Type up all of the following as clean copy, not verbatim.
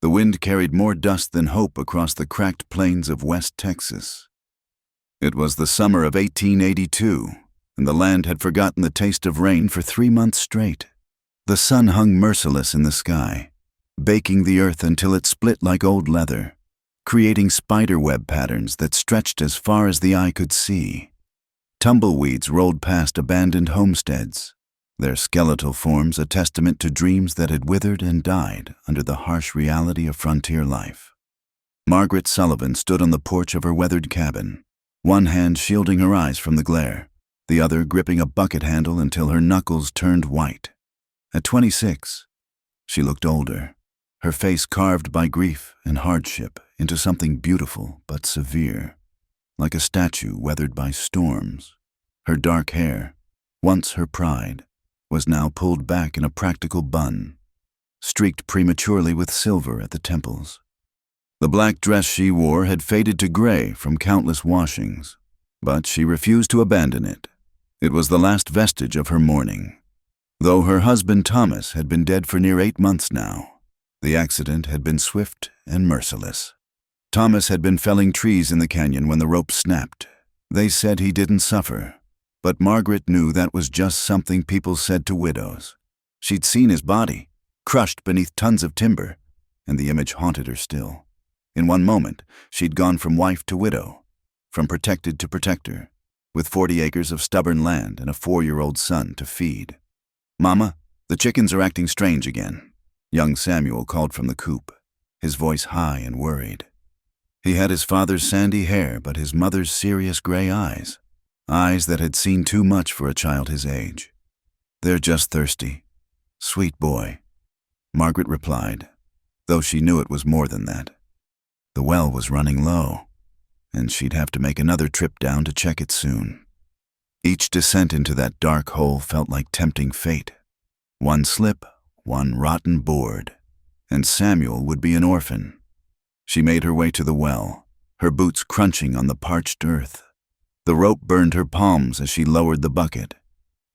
The wind carried more dust than hope across the cracked plains of West Texas. It was the summer of 1882, and the land had forgotten the taste of rain for 3 months straight. The sun hung merciless in the sky, baking the earth until it split like old leather, creating spiderweb patterns that stretched as far as the eye could see. Tumbleweeds rolled past abandoned homesteads, their skeletal forms a testament to dreams that had withered and died under the harsh reality of frontier life. Margaret Sullivan stood on the porch of her weathered cabin, one hand shielding her eyes from the glare, the other gripping a bucket handle until her knuckles turned white. At 26, she looked older, her face carved by grief and hardship into something beautiful but severe, like a statue weathered by storms. Her dark hair, once her pride, was now pulled back in a practical bun, streaked prematurely with silver at the temples. The black dress she wore had faded to gray from countless washings, but she refused to abandon it. It was the last vestige of her mourning. Though her husband Thomas had been dead for near 8 months now, the accident had been swift and merciless. Thomas had been felling trees in the canyon when the rope snapped. They said he didn't suffer, but Margaret knew that was just something people said to widows. She'd seen his body, crushed beneath tons of timber, and the image haunted her still. In one moment, she'd gone from wife to widow, from protected to protector, with 40 acres of stubborn land and a 4-year-old son to feed. "Mama, the chickens are acting strange again," young Samuel called from the coop, his voice high and worried. He had his father's sandy hair but his mother's serious gray eyes that had seen too much for a child his age. "They're just thirsty. Sweet boy," Margaret replied, though she knew it was more than that. The well was running low, and she'd have to make another trip down to check it soon. Each descent into that dark hole felt like tempting fate. One slip, one rotten board, and Samuel would be an orphan. She made her way to the well, her boots crunching on the parched earth. The rope burned her palms as she lowered the bucket,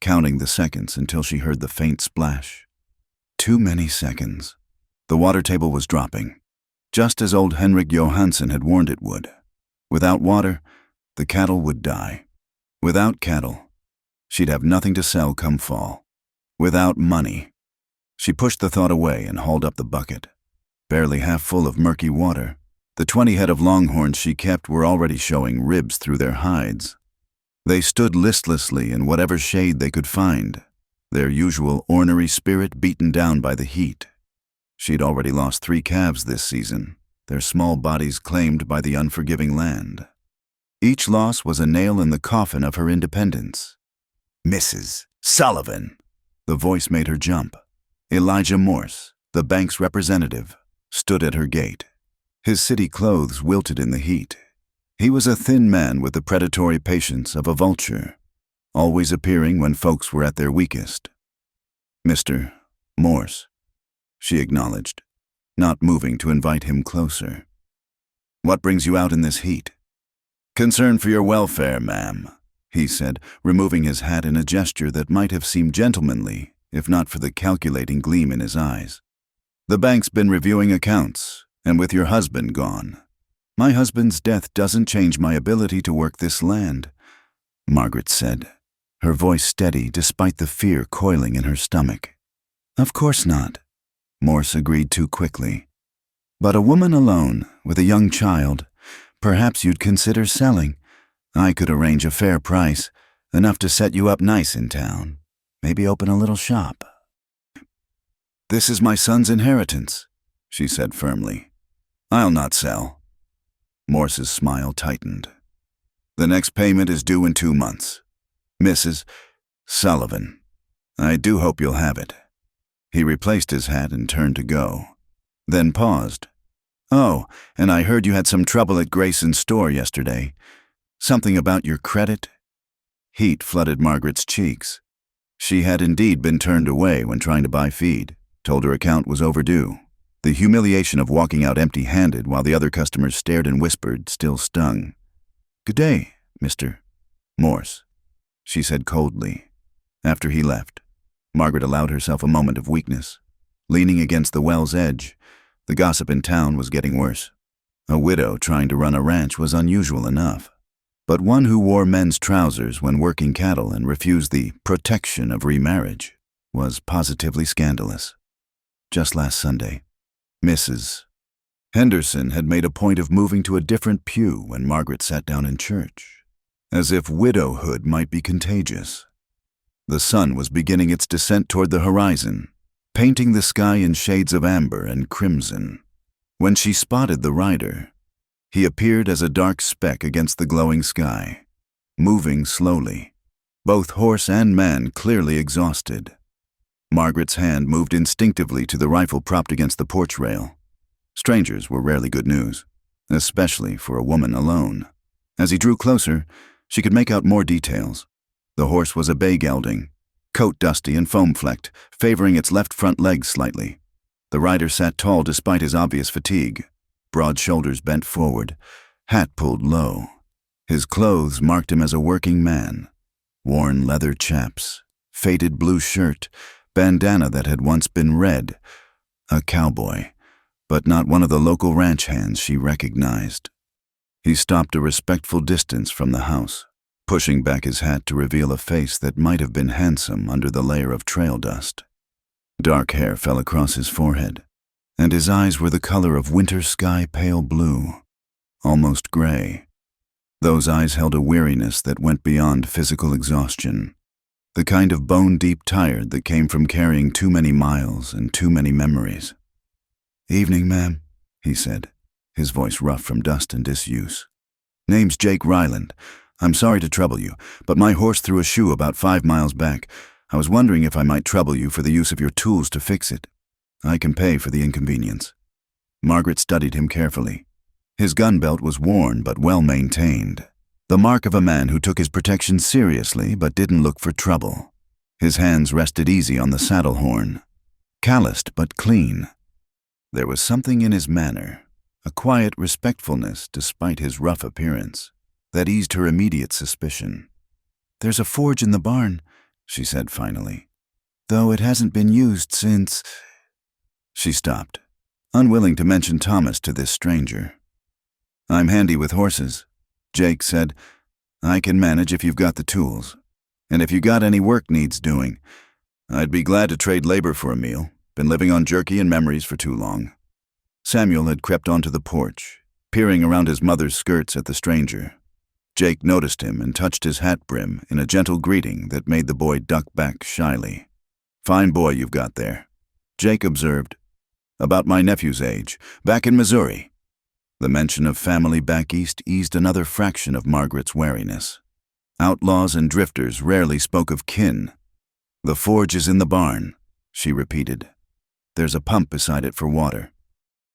counting the seconds until she heard the faint splash. Too many seconds. The water table was dropping, just as old Henrik Johansson had warned it would. Without water, the cattle would die. Without cattle, she'd have nothing to sell come fall. Without money. She pushed the thought away and hauled up the bucket. Barely half full of murky water, the 20 head of longhorns she kept were already showing ribs through their hides. They stood listlessly in whatever shade they could find, their usual ornery spirit beaten down by the heat. She'd already lost 3 calves this season, their small bodies claimed by the unforgiving land. Each loss was a nail in the coffin of her independence. "Mrs. Sullivan!" The voice made her jump. Elijah Morse, the bank's representative, stood at her gate. His city clothes wilted in the heat. He was a thin man with the predatory patience of a vulture, always appearing when folks were at their weakest. "Mr. Morse," she acknowledged, not moving to invite him closer. "What brings you out in this heat?" "Concern for your welfare, ma'am," he said, removing his hat in a gesture that might have seemed gentlemanly, if not for the calculating gleam in his eyes. "The bank's been reviewing accounts, and with your husband gone. My husband's death doesn't change my ability to work this land," Margaret said, her voice steady despite the fear coiling in her stomach. "Of course not," Morse agreed too quickly. "But a woman alone, with a young child, perhaps you'd consider selling. I could arrange a fair price, enough to set you up nice in town. Maybe open a little shop." "This is my son's inheritance," she said firmly. "I'll not sell." Morse's smile tightened. "The next payment is due in 2 months. Mrs. Sullivan, I do hope you'll have it." He replaced his hat and turned to go, then paused. "Oh, and I heard you had some trouble at Grayson's store yesterday. Something about your credit?" Heat flooded Margaret's cheeks. She had indeed been turned away when trying to buy feed, told her account was overdue. The humiliation of walking out empty-handed while the other customers stared and whispered still stung. "Good day, Mr. Morse," she said coldly. After he left, Margaret allowed herself a moment of weakness. Leaning against the well's edge, The gossip in town was getting worse. A widow trying to run a ranch was unusual enough, but one who wore men's trousers when working cattle and refused the protection of remarriage was positively scandalous. Just last Sunday, Mrs. Henderson had made a point of moving to a different pew when Margaret sat down in church, as if widowhood might be contagious. The sun was beginning its descent toward the horizon, painting the sky in shades of amber and crimson. When she spotted the rider, he appeared as a dark speck against the glowing sky, moving slowly, both horse and man clearly exhausted. Margaret's hand moved instinctively to the rifle propped against the porch rail. Strangers were rarely good news, especially for a woman alone. As he drew closer, she could make out more details. The horse was a bay gelding, coat dusty and foam-flecked, favoring its left front leg slightly. The rider sat tall despite his obvious fatigue, broad shoulders bent forward, hat pulled low. His clothes marked him as a working man. Worn leather chaps, faded blue shirt, bandana that had once been red. A cowboy, but not one of the local ranch hands she recognized. He stopped a respectful distance from the house, pushing back his hat to reveal a face that might have been handsome under the layer of trail dust. Dark hair fell across his forehead, and his eyes were the color of winter sky pale blue, almost gray. Those eyes held a weariness that went beyond physical exhaustion, the kind of bone-deep tired that came from carrying too many miles and too many memories. "Evening, ma'am," he said, his voice rough from dust and disuse. "Name's Jake Ryland. I'm sorry to trouble you, but my horse threw a shoe about 5 miles back. I was wondering if I might trouble you for the use of your tools to fix it. I can pay for the inconvenience." Margaret studied him carefully. His gun belt was worn but well maintained, the mark of a man who took his protection seriously but didn't look for trouble. His hands rested easy on the saddle horn, calloused but clean. There was something in his manner, a quiet respectfulness despite his rough appearance, that eased her immediate suspicion. "There's a forge in the barn," she said finally, "though it hasn't been used since—" She stopped, unwilling to mention Thomas to this stranger. "I'm handy with horses," Jake said. "I can manage if you've got the tools. And if you got any work needs doing, I'd be glad to trade labor for a meal. Been living on jerky and memories for too long." Samuel had crept onto the porch, peering around his mother's skirts at the stranger. Jake noticed him and touched his hat brim in a gentle greeting that made the boy duck back shyly. "Fine boy you've got there," Jake observed. "About my nephew's age, back in Missouri." The mention of family back east eased another fraction of Margaret's wariness. Outlaws and drifters rarely spoke of kin. "The forge is in the barn," she repeated. "There's a pump beside it for water.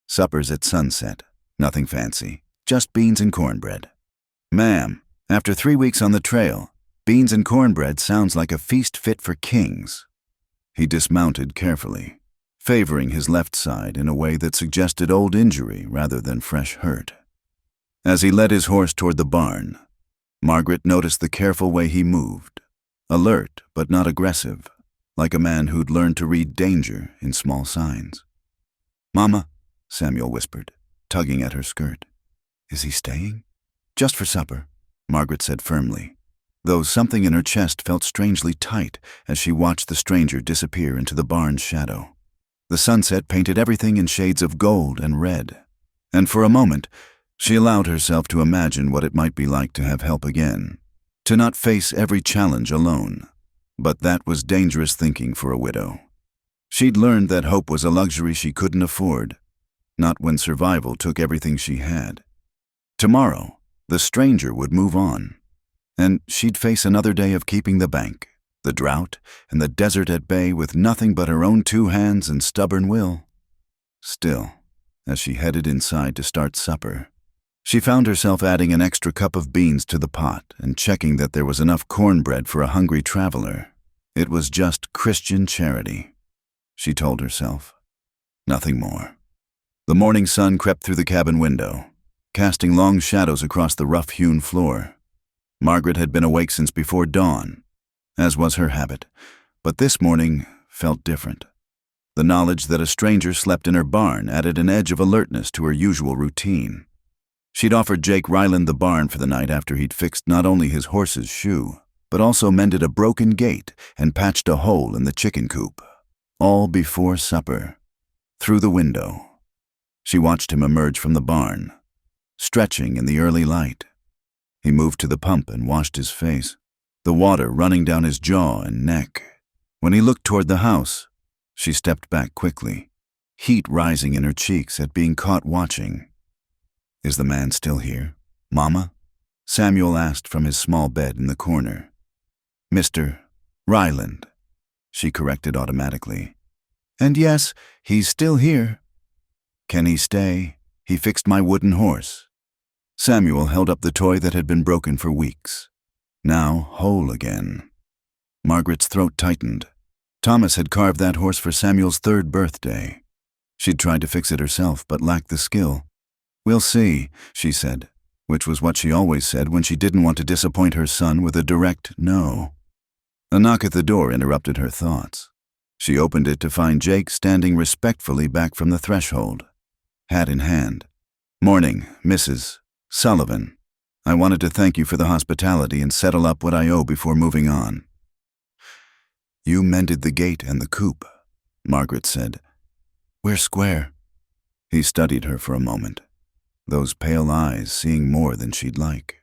Supper's at sunset. Nothing fancy, just beans and cornbread." "Ma'am, after 3 weeks on the trail, beans and cornbread sounds like a feast fit for kings." He dismounted carefully, favoring his left side in a way that suggested old injury rather than fresh hurt. As he led his horse toward the barn, Margaret noticed the careful way he moved, alert but not aggressive, like a man who'd learned to read danger in small signs. "Mama," Samuel whispered, tugging at her skirt. "Is he staying?" "Just for supper," Margaret said firmly, though something in her chest felt strangely tight as she watched the stranger disappear into the barn's shadow. The sunset painted everything in shades of gold and red, and for a moment she allowed herself to imagine what it might be like to have help again, to not face every challenge alone. But that was dangerous thinking for a widow. She'd learned that hope was a luxury she couldn't afford, not when survival took everything she had. Tomorrow, the stranger would move on, and she'd face another day of keeping the bank, the drought, and the desert at bay with nothing but her own 2 hands and stubborn will. Still, as she headed inside to start supper, she found herself adding an extra cup of beans to the pot and checking that there was enough cornbread for a hungry traveler. It was just Christian charity, she told herself. Nothing more. The morning sun crept through the cabin window, casting long shadows across the rough-hewn floor. Margaret had been awake since before dawn, as was her habit, but this morning felt different. The knowledge that a stranger slept in her barn added an edge of alertness to her usual routine. She'd offered Jake Ryland the barn for the night after he'd fixed not only his horse's shoe, but also mended a broken gate and patched a hole in the chicken coop. All before supper. Through the window. She watched him emerge from the barn, stretching in the early light. He moved to the pump and washed his face, the water running down his jaw and neck. When he looked toward the house, she stepped back quickly, heat rising in her cheeks at being caught watching. "Is the man still here, Mama?" Samuel asked from his small bed in the corner. "Mr. Ryland," she corrected automatically. "And yes, he's still here." "Can he stay? He fixed my wooden horse." Samuel held up the toy that had been broken for weeks, now whole again. Margaret's throat tightened. Thomas had carved that horse for Samuel's 3rd birthday. She'd tried to fix it herself, but lacked the skill. "We'll see," she said, which was what she always said when she didn't want to disappoint her son with a direct no. A knock at the door interrupted her thoughts. She opened it to find Jake standing respectfully back from the threshold, hat in hand. "Morning, Mrs. Sullivan. I wanted to thank you for the hospitality and settle up what I owe before moving on." "You mended the gate and the coop," Margaret said. "We're square." He studied her for a moment, those pale eyes seeing more than she'd like.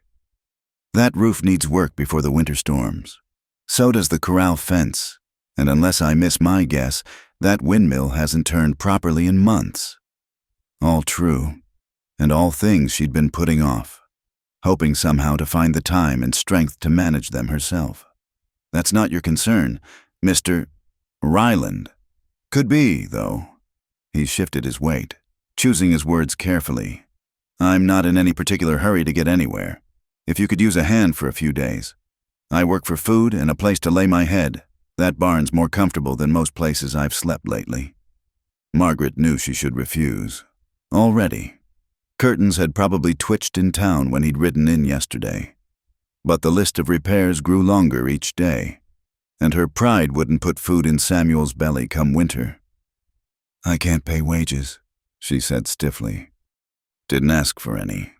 "That roof needs work before the winter storms. So does the corral fence, and unless I miss my guess, that windmill hasn't turned properly in months." All true, and all things she'd been putting off, hoping somehow to find the time and strength to manage them herself. "That's not your concern, Mr. Ryland." "Could be, though." He shifted his weight, choosing his words carefully. "I'm not in any particular hurry to get anywhere. If you could use a hand for a few days. I work for food and a place to lay my head. That barn's more comfortable than most places I've slept lately." Margaret knew she should refuse. Already. Curtains had probably twitched in town when he'd ridden in yesterday. But the list of repairs grew longer each day, and her pride wouldn't put food in Samuel's belly come winter. "I can't pay wages," she said stiffly. "Didn't ask for any."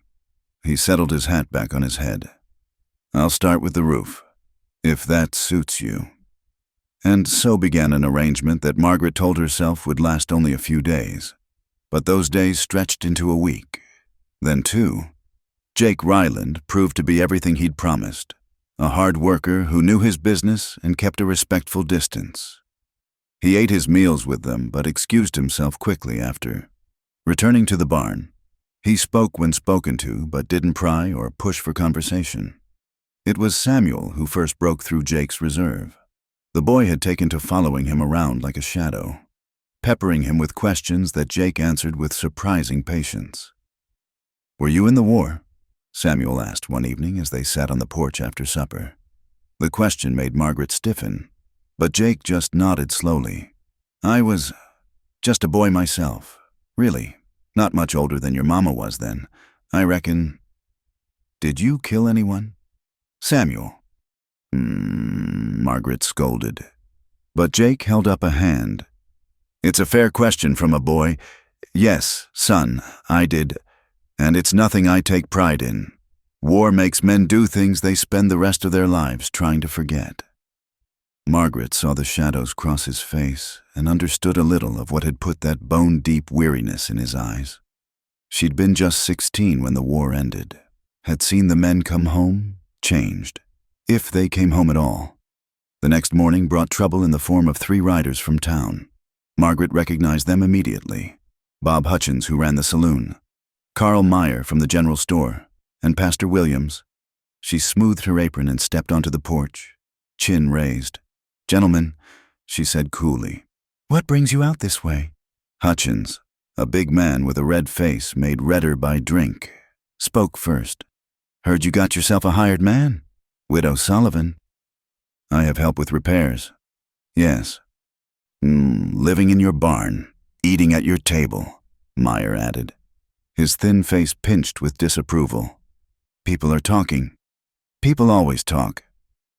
He settled his hat back on his head. "I'll start with the roof, if that suits you." And so began an arrangement that Margaret told herself would last only a few days. But those days stretched into a week, then 2. Jake Ryland proved to be everything he'd promised, a hard worker who knew his business and kept a respectful distance. He ate his meals with them but excused himself quickly after. Returning to the barn, he spoke when spoken to but didn't pry or push for conversation. It was Samuel who first broke through Jake's reserve. The boy had taken to following him around like a shadow, peppering him with questions that Jake answered with surprising patience. "Were you in the war?" Samuel asked one evening as they sat on the porch after supper. The question made Margaret stiffen, but Jake just nodded slowly. "I was just a boy myself. Really, not much older than your mama was then. I reckon." "Did you kill anyone?" "Samuel." Margaret scolded. But Jake held up a hand. "It's a fair question from a boy. Yes, son, I did. And it's nothing I take pride in. War makes men do things they spend the rest of their lives trying to forget." Margaret saw the shadows cross his face and understood a little of what had put that bone-deep weariness in his eyes. She'd been just 16 when the war ended, had seen the men come home, changed, if they came home at all. The next morning brought trouble in the form of 3 riders from town. Margaret recognized them immediately. Bob Hutchins, who ran the saloon, Carl Meyer from the general store, and Pastor Williams. She smoothed her apron and stepped onto the porch, chin raised. "Gentlemen," she said coolly, "what brings you out this way?" Hutchins, a big man with a red face made redder by drink, spoke first. "Heard you got yourself a hired man, Widow Sullivan." "I have help with repairs." "Yes." Living in your barn, eating at your table," Meyer added. His thin face pinched with disapproval. "People are talking." "People always talk,"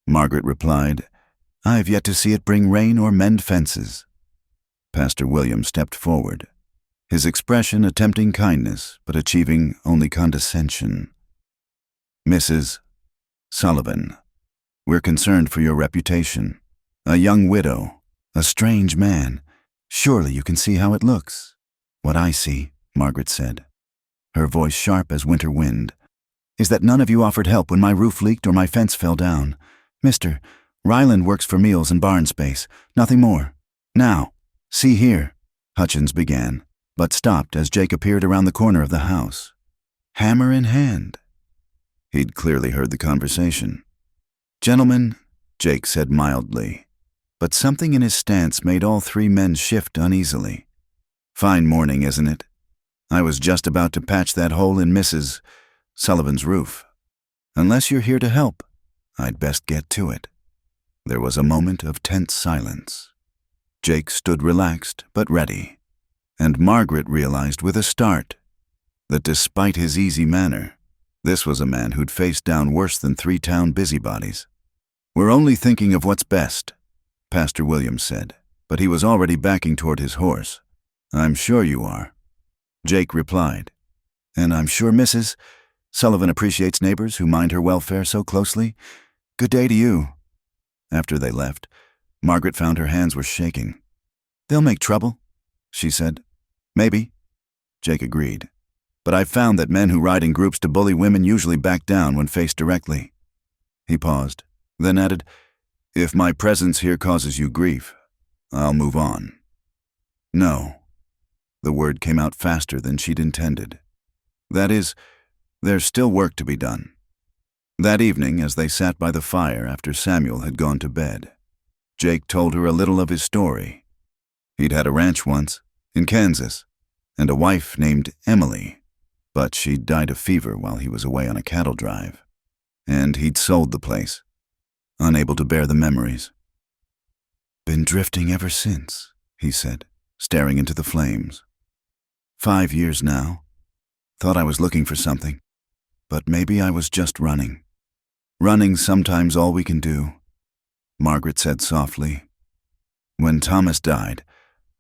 Margaret replied. "I've yet to see it bring rain or mend fences." Pastor William stepped forward, his expression attempting kindness but achieving only condescension. "Mrs. Sullivan, we're concerned for your reputation. A young widow, a strange man. Surely you can see how it looks." "What I see," Margaret said, her voice sharp as winter wind, "is that none of you offered help when my roof leaked or my fence fell down. Mr. Ryland works for meals and barn space, nothing more. Now, see here," Hutchins began, but stopped as Jake appeared around the corner of the house, hammer in hand. He'd clearly heard the conversation. "Gentlemen," Jake said mildly, but something in his stance made all three men shift uneasily. "Fine morning, isn't it? I was just about to patch that hole in Mrs. Sullivan's roof. Unless you're here to help, I'd best get to it." There was a moment of tense silence. Jake stood relaxed but ready, and Margaret realized with a start that despite his easy manner, this was a man who'd faced down worse than 3 town busybodies. "We're only thinking of what's best," Pastor William said, but he was already backing toward his horse. "I'm sure you are," Jake replied. "And I'm sure Mrs. Sullivan appreciates neighbors who mind her welfare so closely. Good day to you." After they left, Margaret found her hands were shaking. "They'll make trouble," she said. "Maybe," Jake agreed. "But I've found that men who ride in groups to bully women usually back down when faced directly." He paused, then added, "If my presence here causes you grief, I'll move on." "No." The word came out faster than she'd intended. "That is, there's still work to be done." That evening, as they sat by the fire after Samuel had gone to bed, Jake told her a little of his story. He'd had a ranch once, in Kansas, and a wife named Emily, but she'd died of fever while he was away on a cattle drive. And he'd sold the place, unable to bear the memories. "Been drifting ever since," he said, staring into the flames. 5 years now. Thought I was looking for something, but maybe I was just running. Running's sometimes all we can do," Margaret said softly. "When Thomas died,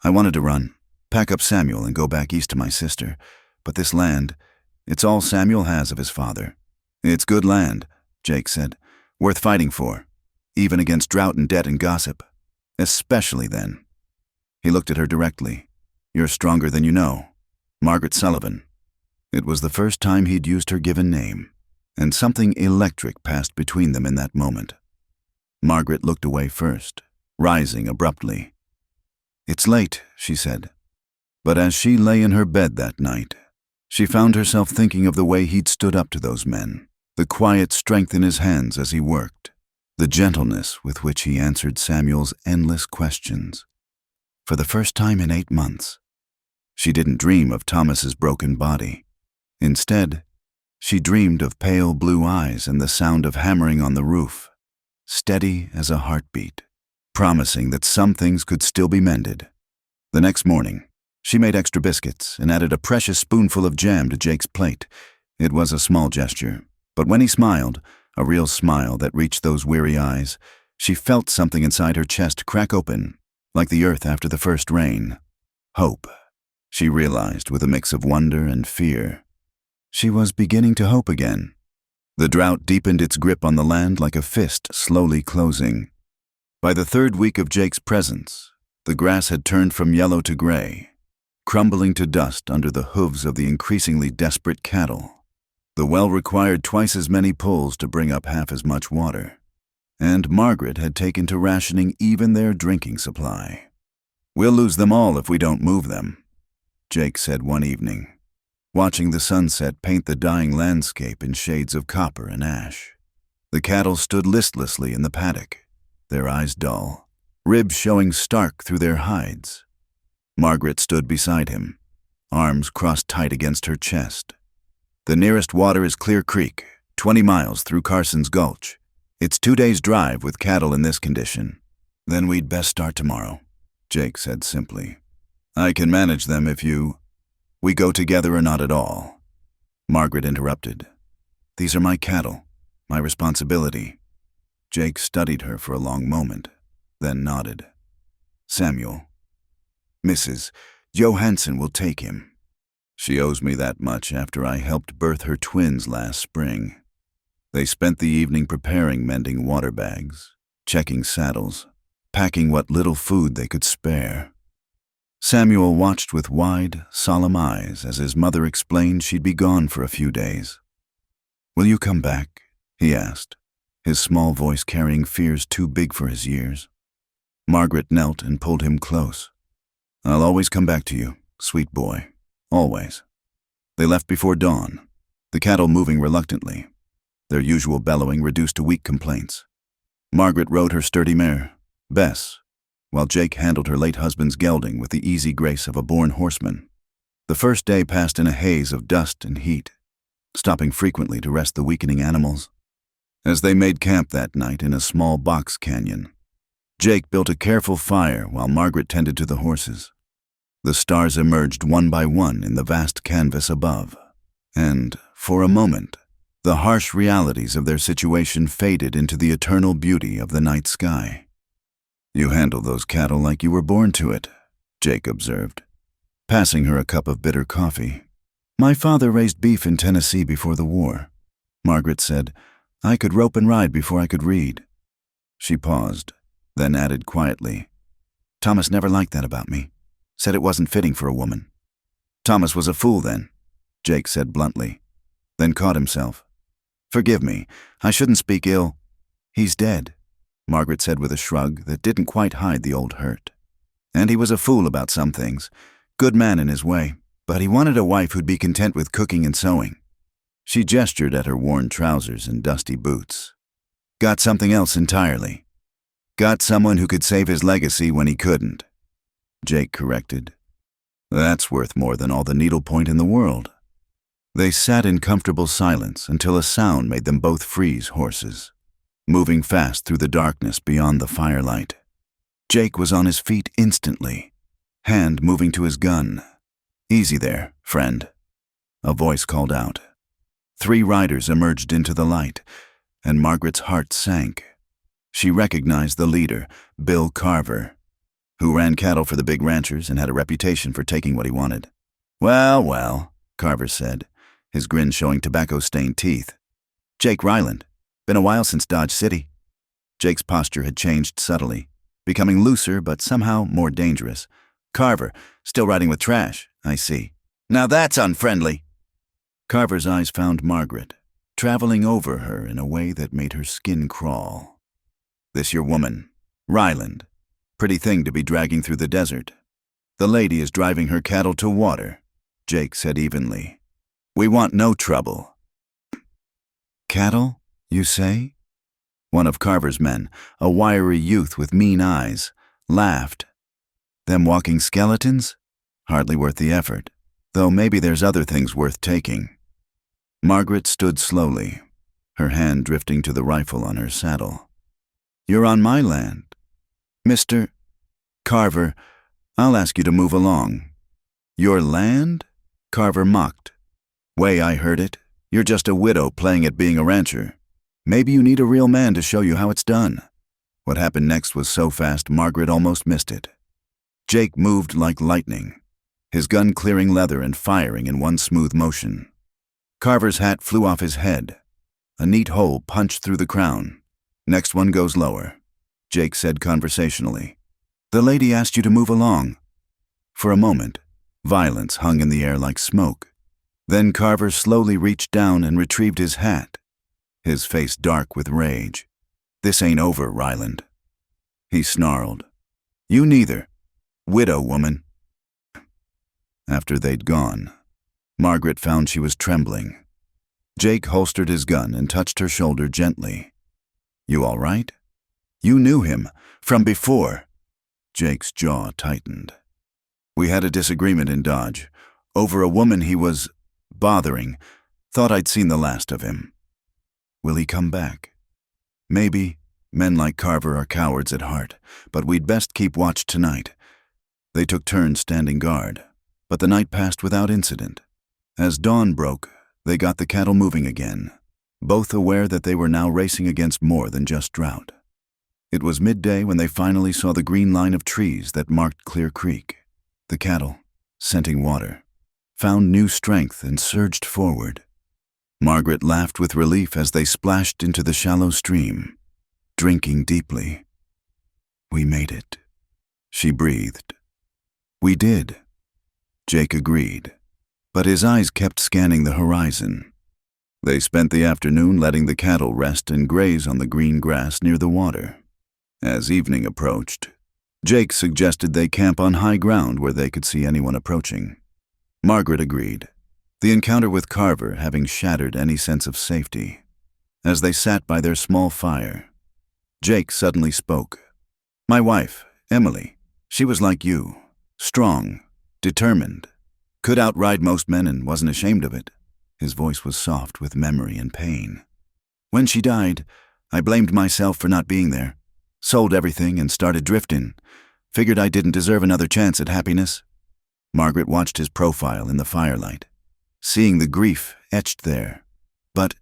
I wanted to run, pack up Samuel and go back east to my sister. But this land, it's all Samuel has of his father. It's good land," Jake said, "worth fighting for, even against drought and debt and gossip. Especially then." He looked at her directly. "You're stronger than you know. Margaret Sullivan." It was the first time he'd used her given name, and something electric passed between them in that moment. Margaret looked away first, rising abruptly. "It's late," she said. But as she lay in her bed that night, she found herself thinking of the way he'd stood up to those men, the quiet strength in his hands as he worked, the gentleness with which he answered Samuel's endless questions. For the first time in 8 months, she didn't dream of Thomas's broken body. Instead, she dreamed of pale blue eyes and the sound of hammering on the roof, steady as a heartbeat, promising that some things could still be mended. The next morning, she made extra biscuits and added a precious spoonful of jam to Jake's plate. It was a small gesture, but when he smiled, a real smile that reached those weary eyes, she felt something inside her chest crack open, like the earth after the first rain. Hope, she realized with a mix of wonder and fear. She was beginning to hope again. The drought deepened its grip on the land like a fist slowly closing. By the 3rd week of Jake's presence, the grass had turned from yellow to gray, crumbling to dust under the hooves of the increasingly desperate cattle. The well required twice as many pulls to bring up half as much water, and Margaret had taken to rationing even their drinking supply. "We'll lose them all if we don't move them," Jake said one evening, watching the sunset paint the dying landscape in shades of copper and ash. The cattle stood listlessly in the paddock, their eyes dull, ribs showing stark through their hides. Margaret stood beside him, arms crossed tight against her chest. "The nearest water is Clear Creek, 20 miles through Carson's Gulch. It's 2 days' drive with cattle in this condition." "Then we'd best start tomorrow," Jake said simply. "I can manage them if you... we go together or not at all." Margaret interrupted. "These are my cattle, my responsibility." Jake studied her for a long moment, then nodded. "Samuel." Mrs. Johansson will take him. She owes me that much after I helped birth her twins last spring. They spent the evening preparing mending water bags, checking saddles, packing what little food they could spare. Samuel watched with wide, solemn eyes as his mother explained she'd be gone for a few days. "Will you come back?" he asked, his small voice carrying fears too big for his years. Margaret knelt and pulled him close. "I'll always come back to you, sweet boy, always." They left before dawn, the cattle moving reluctantly, their usual bellowing reduced to weak complaints. Margaret rode her sturdy mare, Bess, while Jake handled her late husband's gelding with the easy grace of a born horseman. The first day passed in a haze of dust and heat, stopping frequently to rest the weakening animals. As they made camp that night in a small box canyon, Jake built a careful fire while Margaret tended to the horses. The stars emerged one by one in the vast canvas above, and, for a moment, the harsh realities of their situation faded into the eternal beauty of the night sky. "You handle those cattle like you were born to it," Jake observed, passing her a cup of bitter coffee. "My father raised beef in Tennessee before the war," Margaret said. "I could rope and ride before I could read." She paused, then added quietly, "Thomas never liked that about me. Said it wasn't fitting for a woman." "Thomas was a fool then," Jake said bluntly, then caught himself. "Forgive me, I shouldn't speak ill." "He's dead," Margaret said with a shrug that didn't quite hide the old hurt. "And he was a fool about some things. Good man in his way, but he wanted a wife who'd be content with cooking and sewing." She gestured at her worn trousers and dusty boots. "Got something else entirely. Got someone who could save his legacy when he couldn't," Jake corrected. "That's worth more than all the needlepoint in the world." They sat in comfortable silence until a sound made them both freeze horses, moving fast through the darkness beyond the firelight. Jake was on his feet instantly, hand moving to his gun. "Easy there, friend," a voice called out. 3 riders emerged into the light, and Margaret's heart sank. She recognized the leader, Bill Carver, who ran cattle for the big ranchers and had a reputation for taking what he wanted. "Well, well," Carver said, his grin showing tobacco-stained teeth. "Jake Ryland. Been a while since Dodge City." Jake's posture had changed subtly, becoming looser but somehow more dangerous. "Carver, still riding with trash, I see. Now that's unfriendly." Carver's eyes found Margaret, traveling over her in a way that made her skin crawl. "This your woman, Ryland. Pretty thing to be dragging through the desert." "The lady is driving her cattle to water," Jake said evenly. "We want no trouble." "Cattle, you say?" One of Carver's men, a wiry youth with mean eyes, laughed. "Them walking skeletons? Hardly worth the effort, though maybe there's other things worth taking." Margaret stood slowly, her hand drifting to the rifle on her saddle. "You're on my land. Mr. Carver, I'll ask you to move along." "Your land?" Carver mocked. "Way I heard it, you're just a widow playing at being a rancher. Maybe you need a real man to show you how it's done." What happened next was so fast Margaret almost missed it. Jake moved like lightning, his gun clearing leather and firing in one smooth motion. Carver's hat flew off his head. A neat hole punched through the crown. "Next one goes lower," Jake said conversationally. "The lady asked you to move along." For a moment, violence hung in the air like smoke. Then Carver slowly reached down and retrieved his hat, his face dark with rage. "This ain't over, Ryland," he snarled. "You neither, widow woman." After they'd gone, Margaret found she was trembling. Jake holstered his gun and touched her shoulder gently. "You all right? You knew him from before." Jake's jaw tightened. "We had a disagreement in Dodge over a woman he was bothering. Thought I'd seen the last of him." "Will he come back?" "Maybe. Men like Carver are cowards at heart, but we'd best keep watch tonight." They took turns standing guard, but the night passed without incident. As dawn broke, they got the cattle moving again, both aware that they were now racing against more than just drought. It was midday when they finally saw the green line of trees that marked Clear Creek. The cattle, scenting water, found new strength and surged forward. Margaret laughed with relief as they splashed into the shallow stream, drinking deeply. "We made it," she breathed. "We did," Jake agreed, but his eyes kept scanning the horizon. They spent the afternoon letting the cattle rest and graze on the green grass near the water. As evening approached, Jake suggested they camp on high ground where they could see anyone approaching. Margaret agreed, the encounter with Carver having shattered any sense of safety. As they sat by their small fire, Jake suddenly spoke. "My wife, Emily, she was like you, strong, determined, could outride most men and wasn't ashamed of it." His voice was soft with memory and pain. "When she died, I blamed myself for not being there. Sold everything and started drifting. Figured I didn't deserve another chance at happiness." Margaret watched his profile in the firelight, seeing the grief etched there. But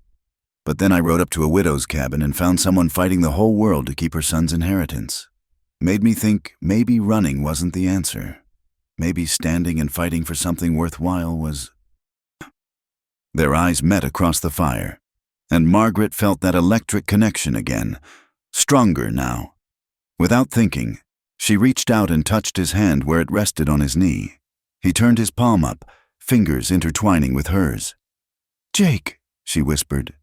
then I rode up to a widow's cabin and found someone fighting the whole world to keep her son's inheritance. Made me think maybe running wasn't the answer. Maybe standing and fighting for something worthwhile was... Their eyes met across the fire, and Margaret felt that electric connection again, stronger now. Without thinking, she reached out and touched his hand where it rested on his knee. He turned his palm up, fingers intertwining with hers. "Jake," she whispered.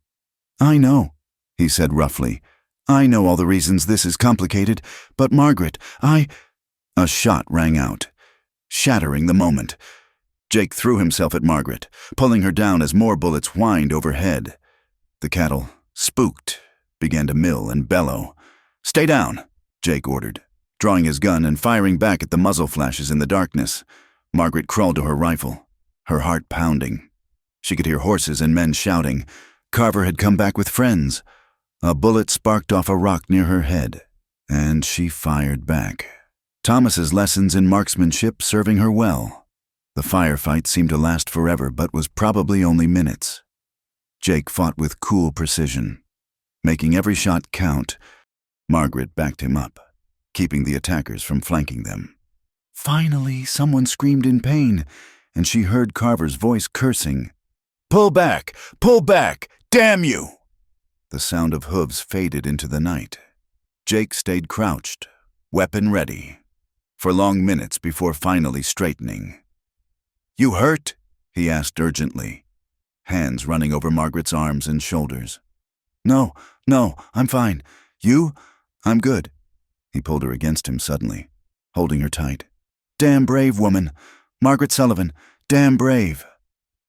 "I know," he said roughly. "I know all the reasons this is complicated, but Margaret, A shot rang out, shattering the moment. Jake threw himself at Margaret, pulling her down as more bullets whined overhead. The cattle, spooked, began to mill and bellow. "Stay down," Jake ordered, drawing his gun and firing back at the muzzle flashes in the darkness. Margaret crawled to her rifle, her heart pounding. She could hear horses and men shouting. Carver had come back with friends. A bullet sparked off a rock near her head, and she fired back. Thomas's lessons in marksmanship serving her well. The firefight seemed to last forever, but was probably only minutes. Jake fought with cool precision, making every shot count. Margaret backed him up, keeping the attackers from flanking them. Finally, someone screamed in pain, and she heard Carver's voice cursing. Pull back! Damn you!" The sound of hooves faded into the night. Jake stayed crouched, weapon ready, for long minutes before finally straightening. "You hurt?" he asked urgently, hands running over Margaret's arms and shoulders. No, I'm fine. You? I'm good." He pulled her against him suddenly, holding her tight. "Damn brave woman. Margaret Sullivan. Damn brave."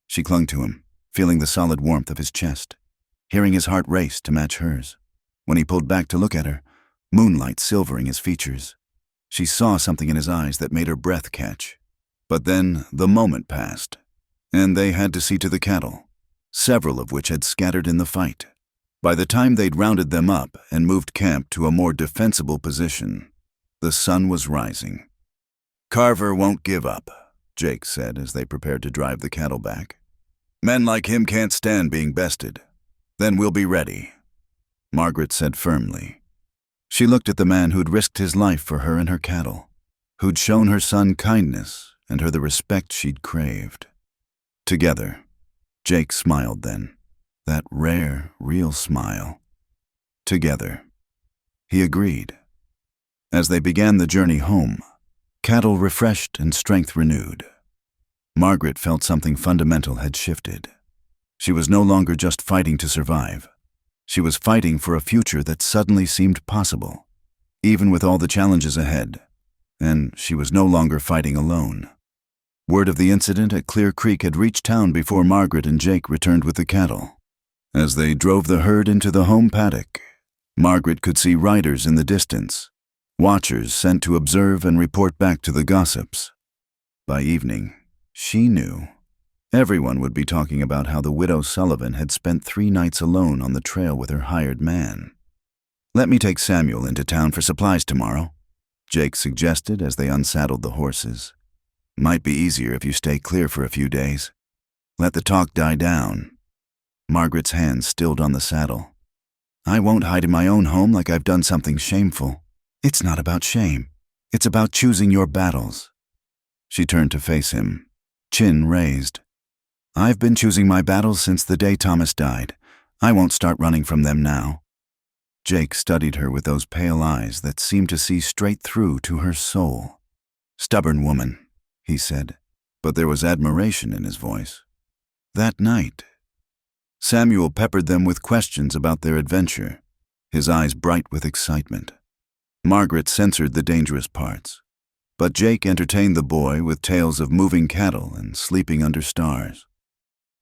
She clung to him, feeling the solid warmth of his chest, hearing his heart race to match hers. When he pulled back to look at her, moonlight silvering his features, she saw something in his eyes that made her breath catch. But then the moment passed, and they had to see to the cattle, several of which had scattered in the fight. By the time they'd rounded them up and moved camp to a more defensible position, the sun was rising. "Carver won't give up," Jake said as they prepared to drive the cattle back. "Men like him can't stand being bested. Then we'll be ready," Margaret said firmly. She looked at the man who'd risked his life for her and her cattle, who'd shown her son kindness and her the respect she'd craved. Together, Jake smiled then, that rare, real smile. Together. He agreed. As they began the journey home, cattle refreshed and strength renewed, Margaret felt something fundamental had shifted. She was no longer just fighting to survive. She was fighting for a future that suddenly seemed possible, even with all the challenges ahead. And she was no longer fighting alone. Word of the incident at Clear Creek had reached town before Margaret and Jake returned with the cattle. As they drove the herd into the home paddock, Margaret could see riders in the distance, watchers sent to observe and report back to the gossips. By evening, she knew everyone would be talking about how the widow Sullivan had spent 3 nights alone on the trail with her hired man. "Let me take Samuel into town for supplies tomorrow," Jake suggested as they unsaddled the horses. "Might be easier if you stay clear for a few days. Let the talk die down." Margaret's hands stilled on the saddle. "I won't hide in my own home like I've done something shameful. It's not about shame. It's about choosing your battles." She turned to face him, chin raised. "I've been choosing my battles since the day Thomas died. I won't start running from them now." Jake studied her with those pale eyes that seemed to see straight through to her soul. "Stubborn woman," he said, but there was admiration in his voice. That night, Samuel peppered them with questions about their adventure, his eyes bright with excitement. Margaret censored the dangerous parts, but Jake entertained the boy with tales of moving cattle and sleeping under stars.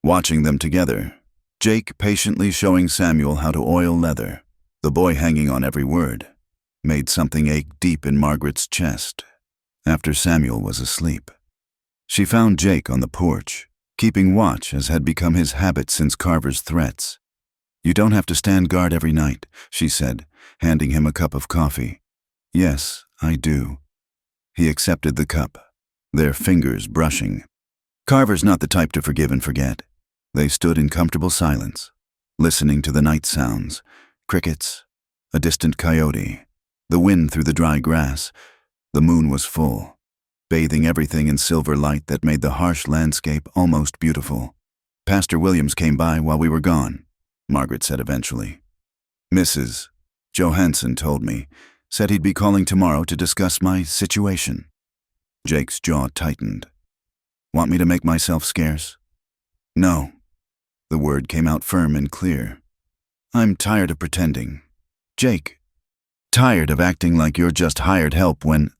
Watching them together, Jake patiently showing Samuel how to oil leather, the boy hanging on every word, made something ache deep in Margaret's chest. After Samuel was asleep, she found Jake on the porch, keeping watch as had become his habit since Carver's threats. "You don't have to stand guard every night," she said, handing him a cup of coffee. "Yes, I do." He accepted the cup, their fingers brushing. Carver's not the type to forgive and forget. They stood in comfortable silence, listening to the night sounds, crickets, a distant coyote, the wind through the dry grass. The moon was full, bathing everything in silver light that made the harsh landscape almost beautiful. "Pastor Williams came by while we were gone," Margaret said eventually. "Mrs. Johansson told me, said he'd be calling tomorrow to discuss my situation." Jake's jaw tightened. "Want me to make myself scarce?" "No." The word came out firm and clear. "I'm tired of pretending. Jake, tired of acting like you're just hired help when—"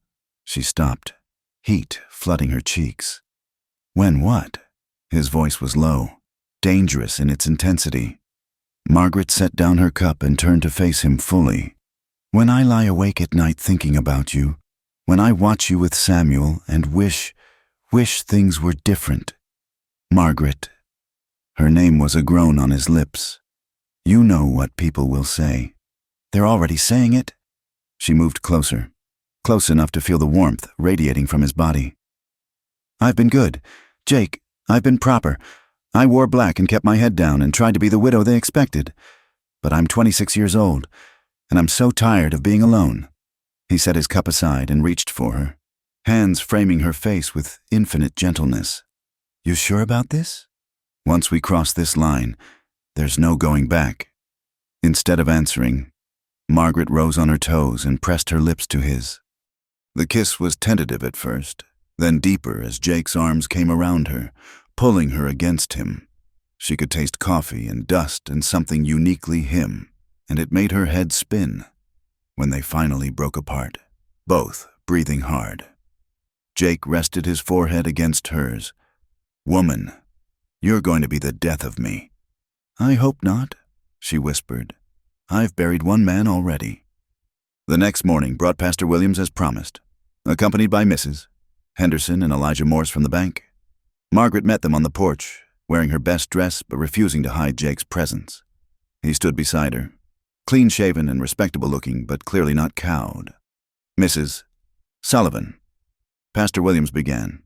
She stopped, heat flooding her cheeks. "When what?" His voice was low, dangerous in its intensity. Margaret set down her cup and turned to face him fully. "When I lie awake at night thinking about you, when I watch you with Samuel and wish things were different. Margaret." Her name was a groan on his lips. "You know what people will say. They're already saying it." She moved closer, close enough to feel the warmth radiating from his body. "I've been good. Jake, I've been proper. I wore black and kept my head down and tried to be the widow they expected. But I'm 26 years old, and I'm so tired of being alone." He set his cup aside and reached for her, hands framing her face with infinite gentleness. "You sure about this? Once we cross this line, there's no going back." Instead of answering, Margaret rose on her toes and pressed her lips to his. The kiss was tentative at first, then deeper as Jake's arms came around her, pulling her against him. She could taste coffee and dust and something uniquely him, and it made her head spin. When they finally broke apart, both breathing hard, Jake rested his forehead against hers. "Woman, you're going to be the death of me." "I hope not," she whispered. "I've buried one man already." The next morning brought Pastor Williams as promised, accompanied by Mrs. Henderson and Elijah Morse from the bank. Margaret met them on the porch, wearing her best dress but refusing to hide Jake's presence. He stood beside her, clean-shaven and respectable-looking, but clearly not cowed. "Mrs. Sullivan," Pastor Williams began,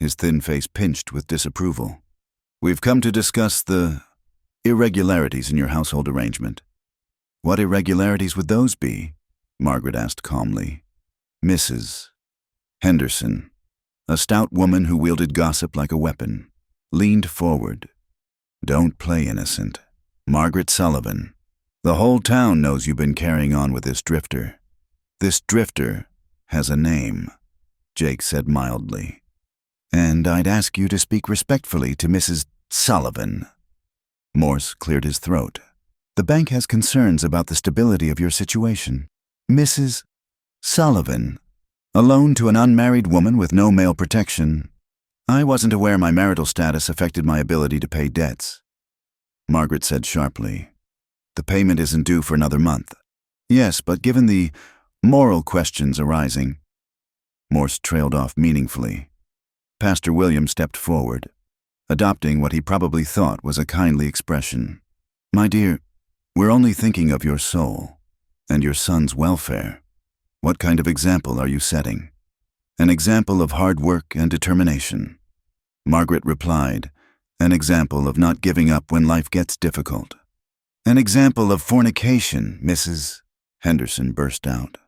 his thin face pinched with disapproval. "We've come to discuss the irregularities in your household arrangement." "What irregularities would those be?" Margaret asked calmly. Mrs. Henderson, a stout woman who wielded gossip like a weapon, leaned forward. "Don't play innocent. Margaret Sullivan, the whole town knows you've been carrying on with this drifter. This drifter has a name," Jake said mildly. "And I'd ask you to speak respectfully to Mrs. Sullivan." Morse cleared his throat. "The bank has concerns about the stability of your situation. Mrs. Sullivan, alone to an unmarried woman with no male protection. I wasn't aware my marital status affected my ability to pay debts." Margaret said sharply, "The payment isn't due for another month." "Yes, but given the moral questions arising." Morse trailed off meaningfully. Pastor Williams stepped forward, adopting what he probably thought was a kindly expression. "My dear, we're only thinking of your soul and your son's welfare. What kind of example are you setting?" "An example of hard work and determination." Margaret replied, "An example of not giving up when life gets difficult." "An example of fornication," Mrs. Henderson burst out.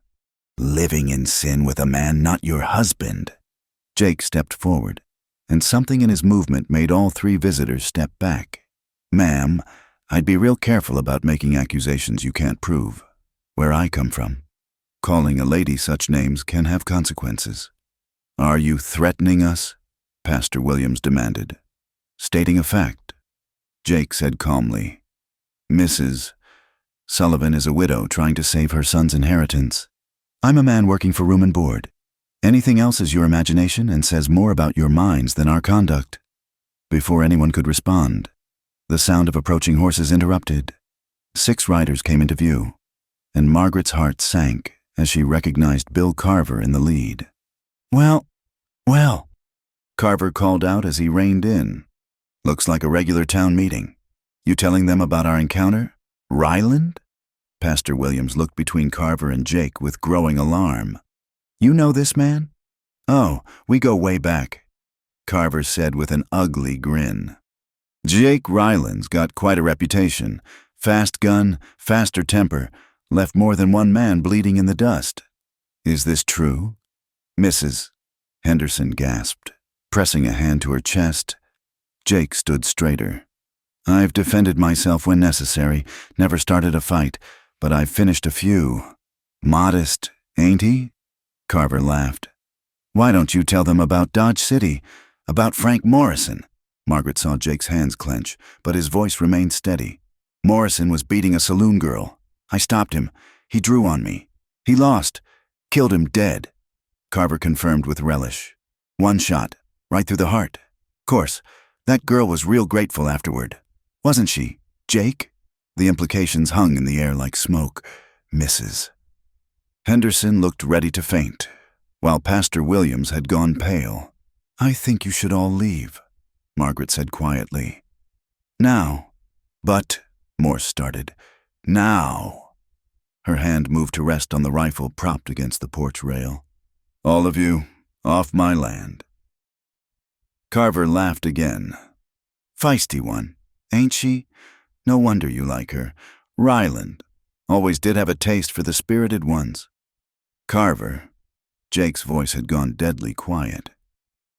"Living in sin with a man not your husband." Jake stepped forward, and something in his movement made all three visitors step back. "Ma'am, I'd be real careful about making accusations you can't prove. Where I come from, calling a lady such names can have consequences." "Are you threatening us?" Pastor Williams demanded. "Stating a fact," Jake said calmly. "Mrs. Sullivan is a widow trying to save her son's inheritance. I'm a man working for room and board. Anything else is your imagination and says more about your minds than our conduct." Before anyone could respond, the sound of approaching horses interrupted. 6 riders came into view, and Margaret's heart sank as she recognized Bill Carver in the lead. Well, Carver called out as he reined in. "Looks like a regular town meeting. You telling them about our encounter? Ryland?" Pastor Williams looked between Carver and Jake with growing alarm. "You know this man?" "Oh, we go way back," Carver said with an ugly grin. "Jake Ryland's got quite a reputation. Fast gun, faster temper, left more than one man bleeding in the dust. Is this true?" "Mrs." Henderson gasped, pressing a hand to her chest. Jake stood straighter. "I've defended myself when necessary, never started a fight, but I've finished a few. Modest, ain't he?" Carver laughed. "Why don't you tell them about Dodge City, about Frank Morrison?" Margaret saw Jake's hands clench, but his voice remained steady. "Morrison was beating a saloon girl. I stopped him. He drew on me. He lost. Killed him dead." Carver confirmed with relish. "One shot, right through the heart. Course, that girl was real grateful afterward. Wasn't she, Jake?" The implications hung in the air like smoke. "Mrs." Henderson looked ready to faint, while Pastor Williams had gone pale. "I think you should all leave," Margaret said quietly. "Now." "But," Morse started. "Now." Her hand moved to rest on the rifle propped against the porch rail. "All of you, off my land." Carver laughed again. "Feisty one, ain't she? No wonder you like her. Ryland. Always did have a taste for the spirited ones." "Carver." Jake's voice had gone deadly quiet.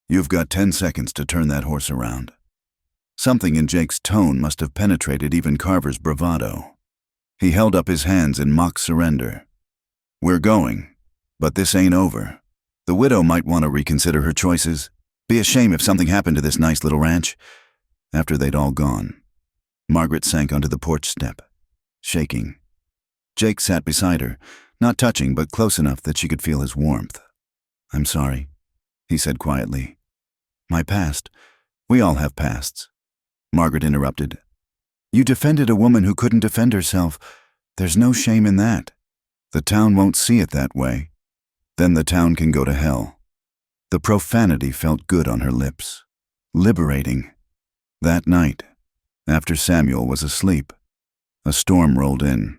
"You've got 10 seconds to turn that horse around." Something in Jake's tone must have penetrated even Carver's bravado. He held up his hands in mock surrender. "We're going, but this ain't over. The widow might want to reconsider her choices. Be a shame if something happened to this nice little ranch." After they'd all gone, Margaret sank onto the porch step, shaking. Jake sat beside her, not touching but close enough that she could feel his warmth. "I'm sorry," he said quietly. "My past. We all have pasts." Margaret interrupted. "You defended a woman who couldn't defend herself. There's no shame in that. The town won't see it that way. Then the town can go to hell." The profanity felt good on her lips. Liberating. That night, after Samuel was asleep, a storm rolled in.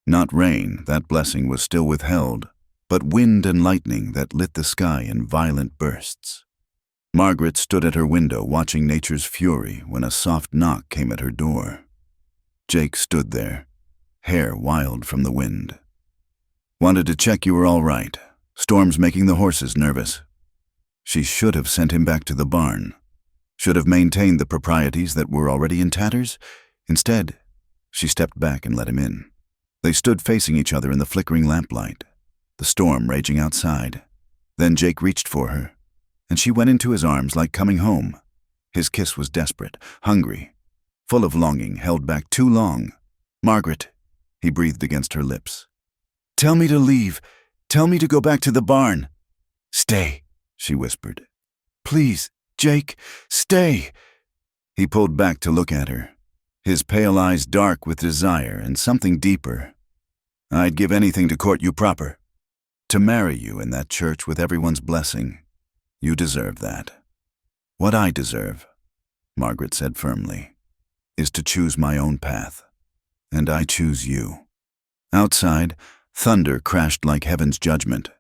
Not rain, that blessing was still withheld, but wind and lightning that lit the sky in violent bursts. Margaret stood at her window watching nature's fury when a soft knock came at her door. Jake stood there, hair wild from the wind. "Wanted to check you were all right. Storm's making the horses nervous." She should have sent him back to the barn. Should have maintained the proprieties that were already in tatters. Instead, she stepped back and let him in. They stood facing each other in the flickering lamplight, the storm raging outside. Then Jake reached for her, and she went into his arms like coming home. His kiss was desperate, hungry, full of longing held back too long. "Margaret," he breathed against her lips. "Tell me to leave. Tell me to go back to the barn." "Stay," she whispered. "Please, Jake, stay." He pulled back to look at her, his pale eyes dark with desire and something deeper. "I'd give anything to court you proper. To marry you in that church with everyone's blessing. You deserve that. What I deserve," Margaret said firmly, "is to choose my own path. And I choose you." Outside, thunder crashed like heaven's judgment.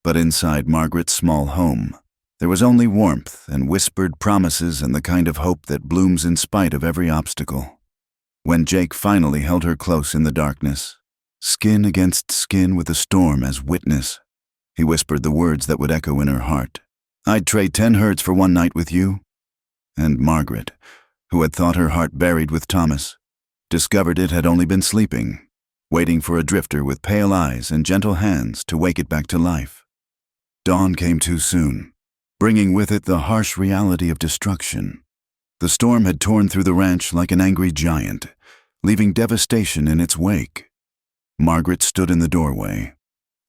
But inside Margaret's small home, there was only warmth and whispered promises and the kind of hope that blooms in spite of every obstacle. When Jake finally held her close in the darkness, skin against skin with the storm as witness, he whispered the words that would echo in her heart. I'd trade 10 herds for one night with you." And Margaret, who had thought her heart buried with Thomas, discovered it had only been sleeping, waiting for a drifter with pale eyes and gentle hands to wake it back to life. Dawn came too soon, bringing with it the harsh reality of destruction. The storm had torn through the ranch like an angry giant, leaving devastation in its wake. Margaret stood in the doorway,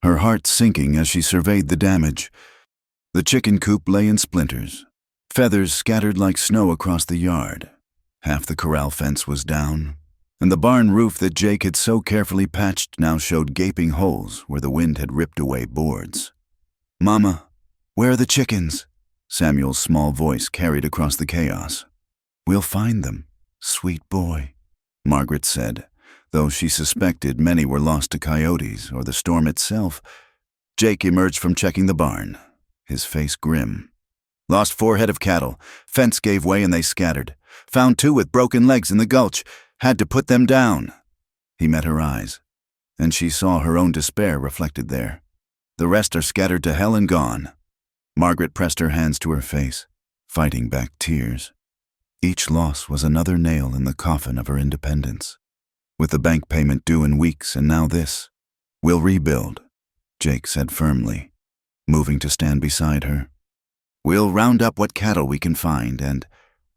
her heart sinking as she surveyed the damage. The chicken coop lay in splinters, feathers scattered like snow across the yard. Half the corral fence was down, and the barn roof that Jake had so carefully patched now showed gaping holes where the wind had ripped away boards. "Mama, where are the chickens?" Samuel's small voice carried across the chaos. "We'll find them, sweet boy," Margaret said, though she suspected many were lost to coyotes or the storm itself. Jake emerged from checking the barn, his face grim. "Lost 4 head of cattle. Fence gave way and they scattered. Found 2 with broken legs in the gulch. Had to put them down." He met her eyes, and she saw her own despair reflected there. "The rest are scattered to hell and gone." Margaret pressed her hands to her face, fighting back tears. Each loss was another nail in the coffin of her independence. With the bank payment due in weeks and now this. "We'll rebuild," Jake said firmly, moving to stand beside her. "We'll round up what cattle we can find and—"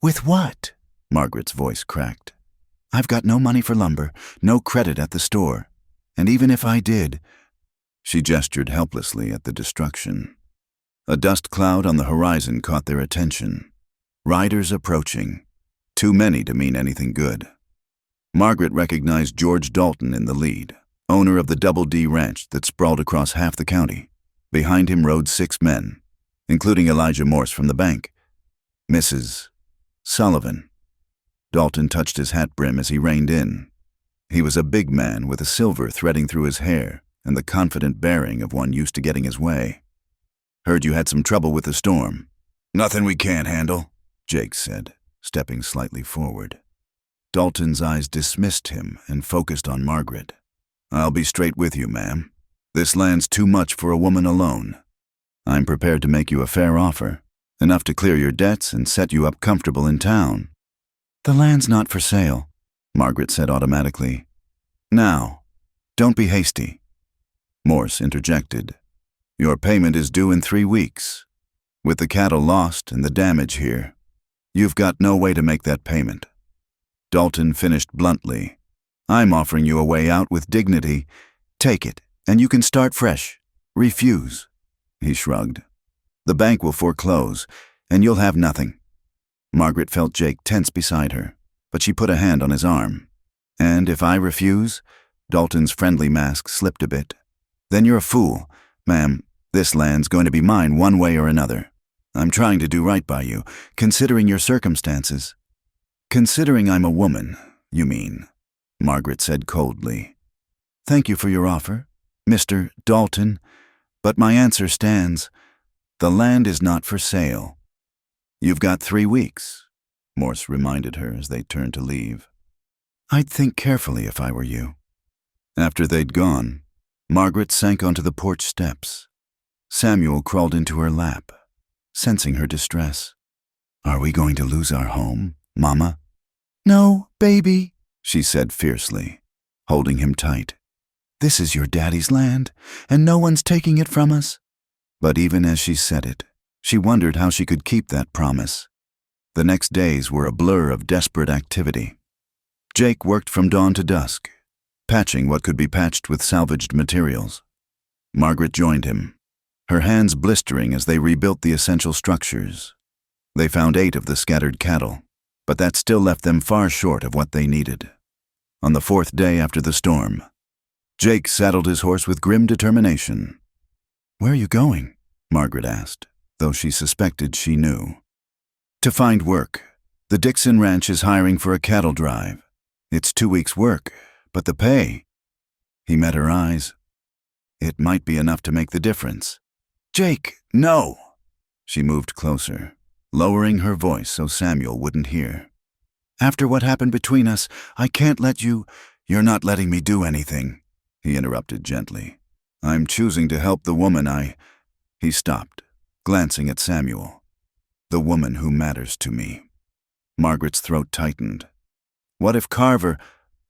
"With what?" Margaret's voice cracked. "I've got no money for lumber, no credit at the store. And even if I did—" She gestured helplessly at the destruction. A dust cloud on the horizon caught their attention. Riders approaching, too many to mean anything good. Margaret recognized George Dalton in the lead, owner of the Double D ranch that sprawled across half the county. Behind him rode 6 men, including Elijah Morse from the bank. "Mrs. Sullivan." Dalton touched his hat brim as he reined in. He was a big man with a silver threading through his hair and the confident bearing of one used to getting his way. "Heard you had some trouble with the storm." "Nothing we can't handle," Jake said, stepping slightly forward. Dalton's eyes dismissed him and focused on Margaret. "I'll be straight with you, ma'am. This land's too much for a woman alone. I'm prepared to make you a fair offer, enough to clear your debts and set you up comfortable in town." "The land's not for sale," Margaret said automatically. "Now, don't be hasty." Morse interjected. "Your payment is due in 3 weeks. With the cattle lost and the damage here, you've got no way to make that payment." Dalton finished bluntly. "I'm offering you a way out with dignity. Take it, and you can start fresh. Refuse." He shrugged. "The bank will foreclose, and you'll have nothing." Margaret felt Jake tense beside her, but she put a hand on his arm. "And if I refuse?" Dalton's friendly mask slipped a bit. "Then you're a fool. Ma'am, this land's going to be mine one way or another. I'm trying to do right by you, considering your circumstances." "Considering I'm a woman, you mean," Margaret said coldly. "Thank you for your offer, Mr. Dalton, but my answer stands. The land is not for sale." "You've got 3 weeks," Morse reminded her as they turned to leave. "I'd think carefully if I were you." After they'd gone, Margaret sank onto the porch steps. Samuel crawled into her lap, sensing her distress. "Are we going to lose our home, Mama?" "No, baby," she said fiercely, holding him tight. "This is your daddy's land, and no one's taking it from us." But even as she said it, she wondered how she could keep that promise. The next days were a blur of desperate activity. Jake worked from dawn to dusk, patching what could be patched with salvaged materials. Margaret joined him, her hands blistering as they rebuilt the essential structures. They found 8 of the scattered cattle, but that still left them far short of what they needed. On the 4th day after the storm, Jake saddled his horse with grim determination. "Where are you going?" Margaret asked, though she suspected she knew. "To find work. The Dixon Ranch is hiring for a cattle drive. It's 2 weeks' work, but the pay—" He met her eyes. "It might be enough to make the difference." "Jake, no!" She moved closer, lowering her voice so Samuel wouldn't hear. "After what happened between us, I can't let you—" "You're not letting me do anything," he interrupted gently. "I'm choosing to help the woman I—" He stopped, glancing at Samuel. "The woman who matters to me." Margaret's throat tightened. "What if Carver—"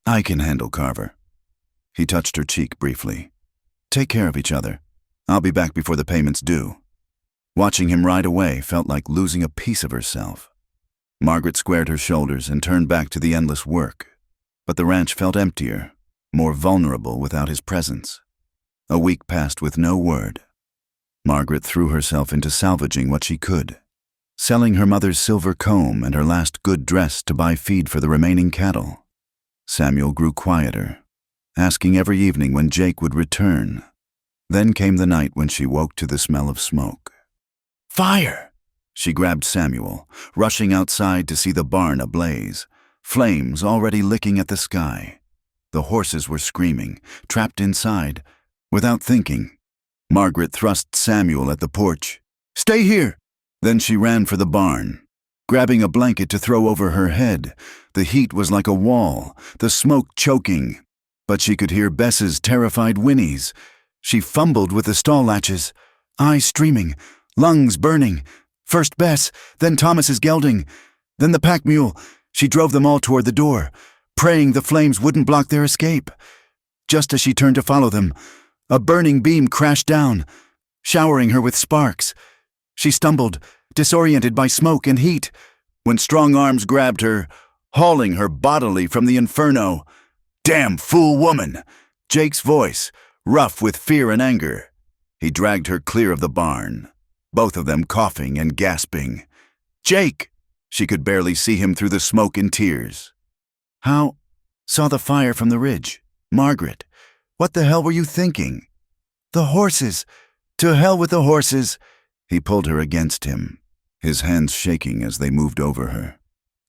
"I can handle Carver." He touched her cheek briefly. "Take care of each other. I'll be back before the payment's due." Watching him ride away felt like losing a piece of herself. Margaret squared her shoulders and turned back to the endless work. But the ranch felt emptier, more vulnerable without his presence. A week passed with no word. Margaret threw herself into salvaging what she could, selling her mother's silver comb and her last good dress to buy feed for the remaining cattle. Samuel grew quieter, asking every evening when Jake would return. Then came the night when she woke to the smell of smoke. "Fire!" She grabbed Samuel, rushing outside to see the barn ablaze, flames already licking at the sky. The horses were screaming, trapped inside. Without thinking, Margaret thrust Samuel at the porch. "Stay here!" Then she ran for the barn, grabbing a blanket to throw over her head. The heat was like a wall, the smoke choking. But she could hear Bess's terrified whinnies. She fumbled with the stall latches, eyes streaming, lungs burning. First Bess, then Thomas's gelding, then the pack mule. She drove them all toward the door, praying the flames wouldn't block their escape. Just as she turned to follow them, a burning beam crashed down, showering her with sparks. She stumbled, disoriented by smoke and heat, when strong arms grabbed her, hauling her bodily from the inferno. "Damn fool woman!" Jake's voice, rough with fear and anger. He dragged her clear of the barn, both of them coughing and gasping. "Jake!" She could barely see him through the smoke and tears. "How?" "Saw the fire from the ridge. Margaret, what the hell were you thinking?" "The horses! To hell with the horses!" He pulled her against him, his hands shaking as they moved over her,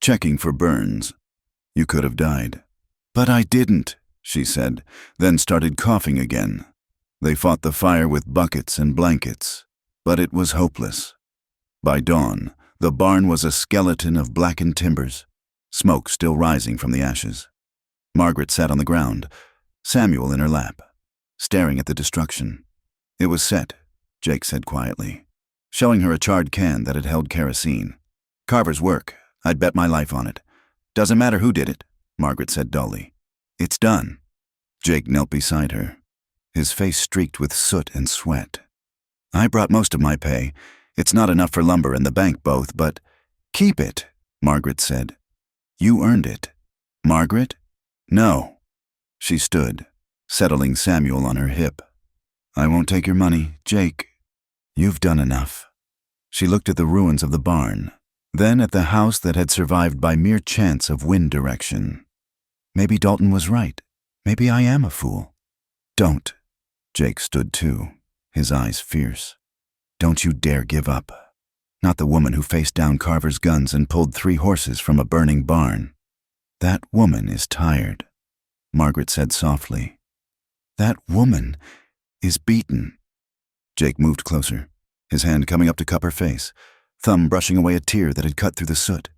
checking for burns. "You could have died." "But I didn't," she said, then started coughing again. They fought the fire with buckets and blankets, but it was hopeless. By dawn, the barn was a skeleton of blackened timbers, smoke still rising from the ashes. Margaret sat on the ground, Samuel in her lap, staring at the destruction. "It was set," Jake said quietly, showing her a charred can that had held kerosene. "Carver's work. I'd bet my life on it." "Doesn't matter who did it," Margaret said dully. "It's done." Jake knelt beside her, his face streaked with soot and sweat. "I brought most of my pay. It's not enough for lumber and the bank both, but—" "Keep it," Margaret said. "You earned it." "Margaret?" "No." She stood, settling Samuel on her hip. "I won't take your money, Jake. You've done enough." She looked at the ruins of the barn, then at the house that had survived by mere chance of wind direction. Maybe Dalton was right. Maybe I am a fool. "Don't." Jake stood too, his eyes fierce. "Don't you dare give up. Not the woman who faced down Carver's guns and pulled 3 horses from a burning barn. That woman is tired," Margaret said softly. "That woman is beaten." Jake moved closer, his hand coming up to cup her face, thumb brushing away a tear that had cut through the soot.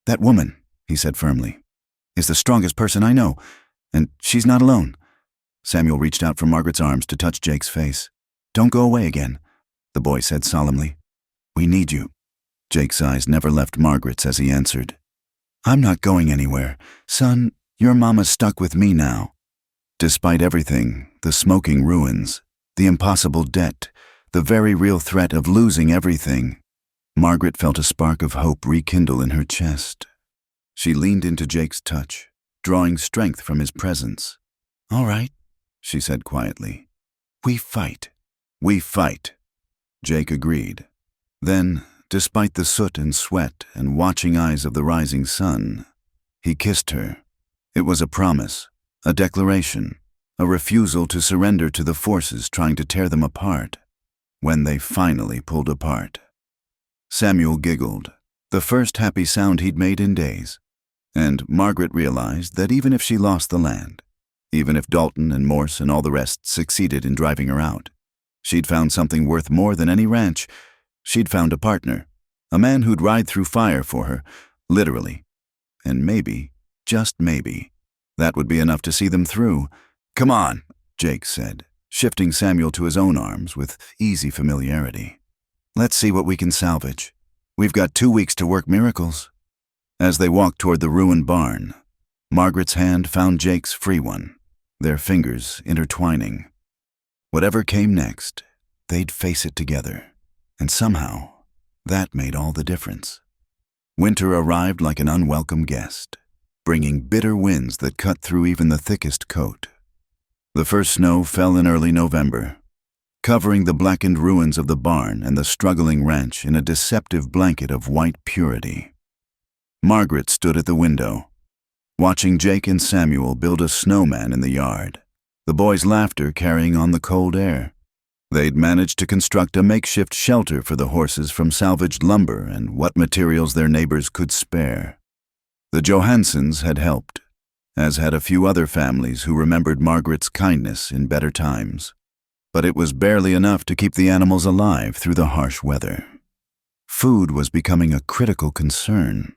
"That woman," he said firmly, "is the strongest person I know, and she's not alone." Samuel reached out from Margaret's arms to touch Jake's face. "Don't go away again," the boy said solemnly. "We need you." Jake's eyes never left Margaret's as he answered. "I'm not going anywhere. Son, your mama's stuck with me now." Despite everything, the smoking ruins, the impossible debt, the very real threat of losing everything, Margaret felt a spark of hope rekindle in her chest. She leaned into Jake's touch, drawing strength from his presence. "All right," she said quietly. "We fight." "We fight," Jake agreed. Then, despite the soot and sweat and watching eyes of the rising sun, he kissed her. It was a promise, a declaration, a refusal to surrender to the forces trying to tear them apart, when they finally pulled apart. Samuel giggled, the first happy sound he'd made in days, and Margaret realized that even if she lost the land, even if Dalton and Morse and all the rest succeeded in driving her out, she'd found something worth more than any ranch. She'd found a partner, a man who'd ride through fire for her, literally. And maybe, just maybe, that would be enough to see them through. "Come on," Jake said, shifting Samuel to his own arms with easy familiarity. Let's see what we can salvage. We've got 2 weeks to work miracles." As they walked toward the ruined barn, Margaret's hand found Jake's free one, their fingers intertwining. Whatever came next, they'd face it together, and somehow, that made all the difference. Winter arrived like an unwelcome guest, bringing bitter winds that cut through even the thickest coat. The first snow fell in early November, covering the blackened ruins of the barn and the struggling ranch in a deceptive blanket of white purity. Margaret stood at the window, watching Jake and Samuel build a snowman in the yard, the boys' laughter carrying on the cold air. They'd managed to construct a makeshift shelter for the horses from salvaged lumber and what materials their neighbors could spare. The Johansons had helped, as had a few other families who remembered Margaret's kindness in better times. But it was barely enough to keep the animals alive through the harsh weather. Food was becoming a critical concern.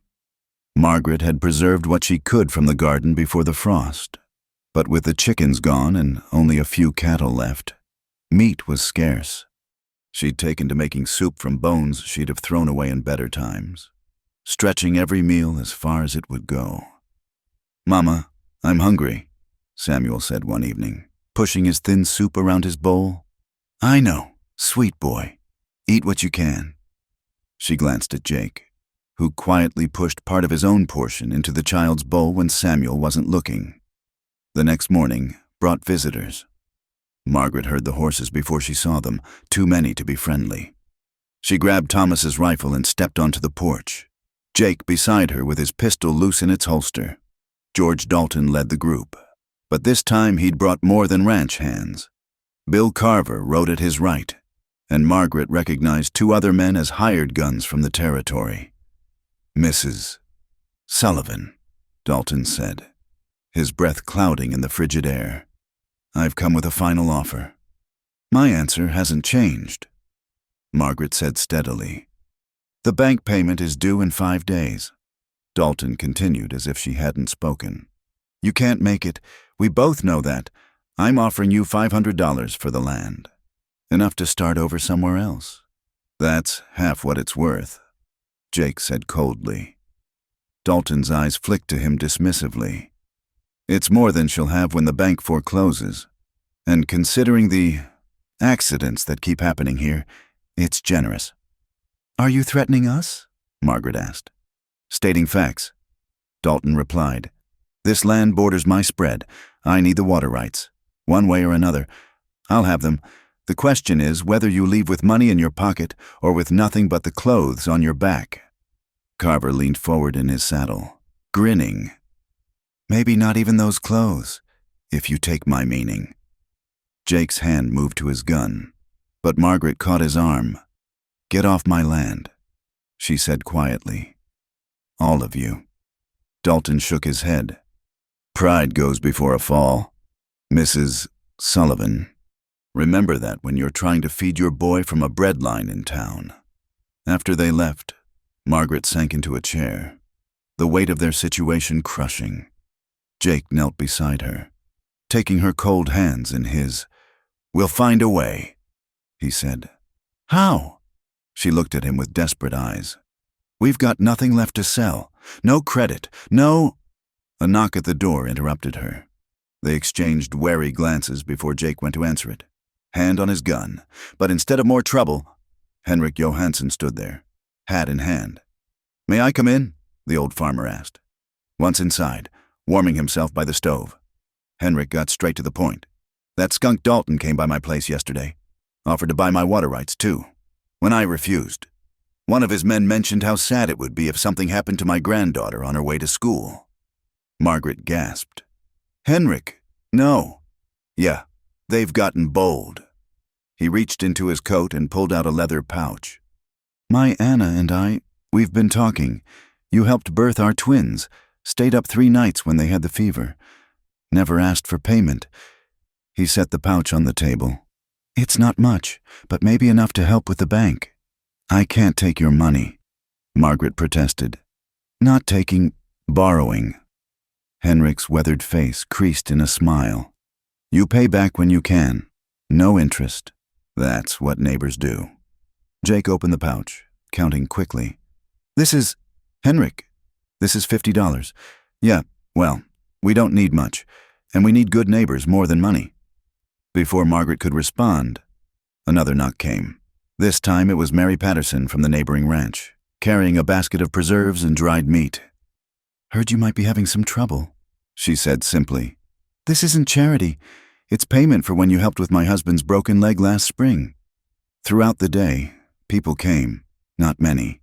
Margaret had preserved what she could from the garden before the frost, but with the chickens gone and only a few cattle left, meat was scarce. She'd taken to making soup from bones she'd have thrown away in better times, stretching every meal as far as it would go. "Mama, I'm hungry," Samuel said one evening, pushing his thin soup around his bowl. "I know, sweet boy. Eat what you can." She glanced at Jake, who quietly pushed part of his own portion into the child's bowl when Samuel wasn't looking. The next morning brought visitors. Margaret heard the horses before she saw them, too many to be friendly. She grabbed Thomas's rifle and stepped onto the porch, Jake beside her with his pistol loose in its holster. George Dalton led the group, but this time he'd brought more than ranch hands. Bill Carver rode at his right, and Margaret recognized 2 other men as hired guns from the territory. "Mrs. Sullivan," Dalton said, his breath clouding in the frigid air. "I've come with a final offer." "My answer hasn't changed," Margaret said steadily. "The bank payment is due in 5 days. Dalton continued as if she hadn't spoken. "You can't make it. We both know that. I'm offering you $500 for the land. Enough to start over somewhere else." "That's half what it's worth," Jake said coldly. Dalton's eyes flicked to him dismissively. "It's more than she'll have when the bank forecloses. And considering the accidents that keep happening here, it's generous." "Are you threatening us?" Margaret asked. "Stating facts," Dalton replied. "This land borders my spread. I need the water rights. One way or another, I'll have them. The question is whether you leave with money in your pocket or with nothing but the clothes on your back." Carver leaned forward in his saddle, grinning. "Maybe not even those clothes, if you take my meaning." Jake's hand moved to his gun, but Margaret caught his arm. "Get off my land," she said quietly. "All of you." Dalton shook his head. "Pride goes before a fall. Mrs. Sullivan, remember that when you're trying to feed your boy from a bread line in town." After they left, Margaret sank into a chair, the weight of their situation crushing. Jake knelt beside her, taking her cold hands in his. "We'll find a way," he said. "How?" She looked at him with desperate eyes. "We've got nothing left to sell. No credit. No—" A knock at the door interrupted her. They exchanged wary glances before Jake went to answer it, hand on his gun. But instead of more trouble, Henrik Johansson stood there, hat in hand. "May I come in?" the old farmer asked. Once inside, warming himself by the stove, Henrik got straight to the point. "That skunk Dalton came by my place yesterday. Offered to buy my water rights, too. When I refused, one of his men mentioned how sad it would be if something happened to my granddaughter on her way to school." Margaret gasped. "Henrik, no." "Yeah, they've gotten bold." He reached into his coat and pulled out a leather pouch. "My Anna and we've been talking. You helped birth our twins, stayed up 3 nights when they had the fever. Never asked for payment." He set the pouch on the table. "It's not much, but maybe enough to help with the bank." "I can't take your money," Margaret protested. "Not taking, borrowing." Henrik's weathered face creased in a smile. "You pay back when you can. No interest. That's what neighbors do." Jake opened the pouch, counting quickly. "This is... Henrik. This is $50. Yeah, well, we don't need much, and we need good neighbors more than money." Before Margaret could respond, another knock came. This time it was Mary Patterson from the neighboring ranch, carrying a basket of preserves and dried meat. "Heard you might be having some trouble," she said simply. "This isn't charity. It's payment for when you helped with my husband's broken leg last spring." Throughout the day, people came, not many.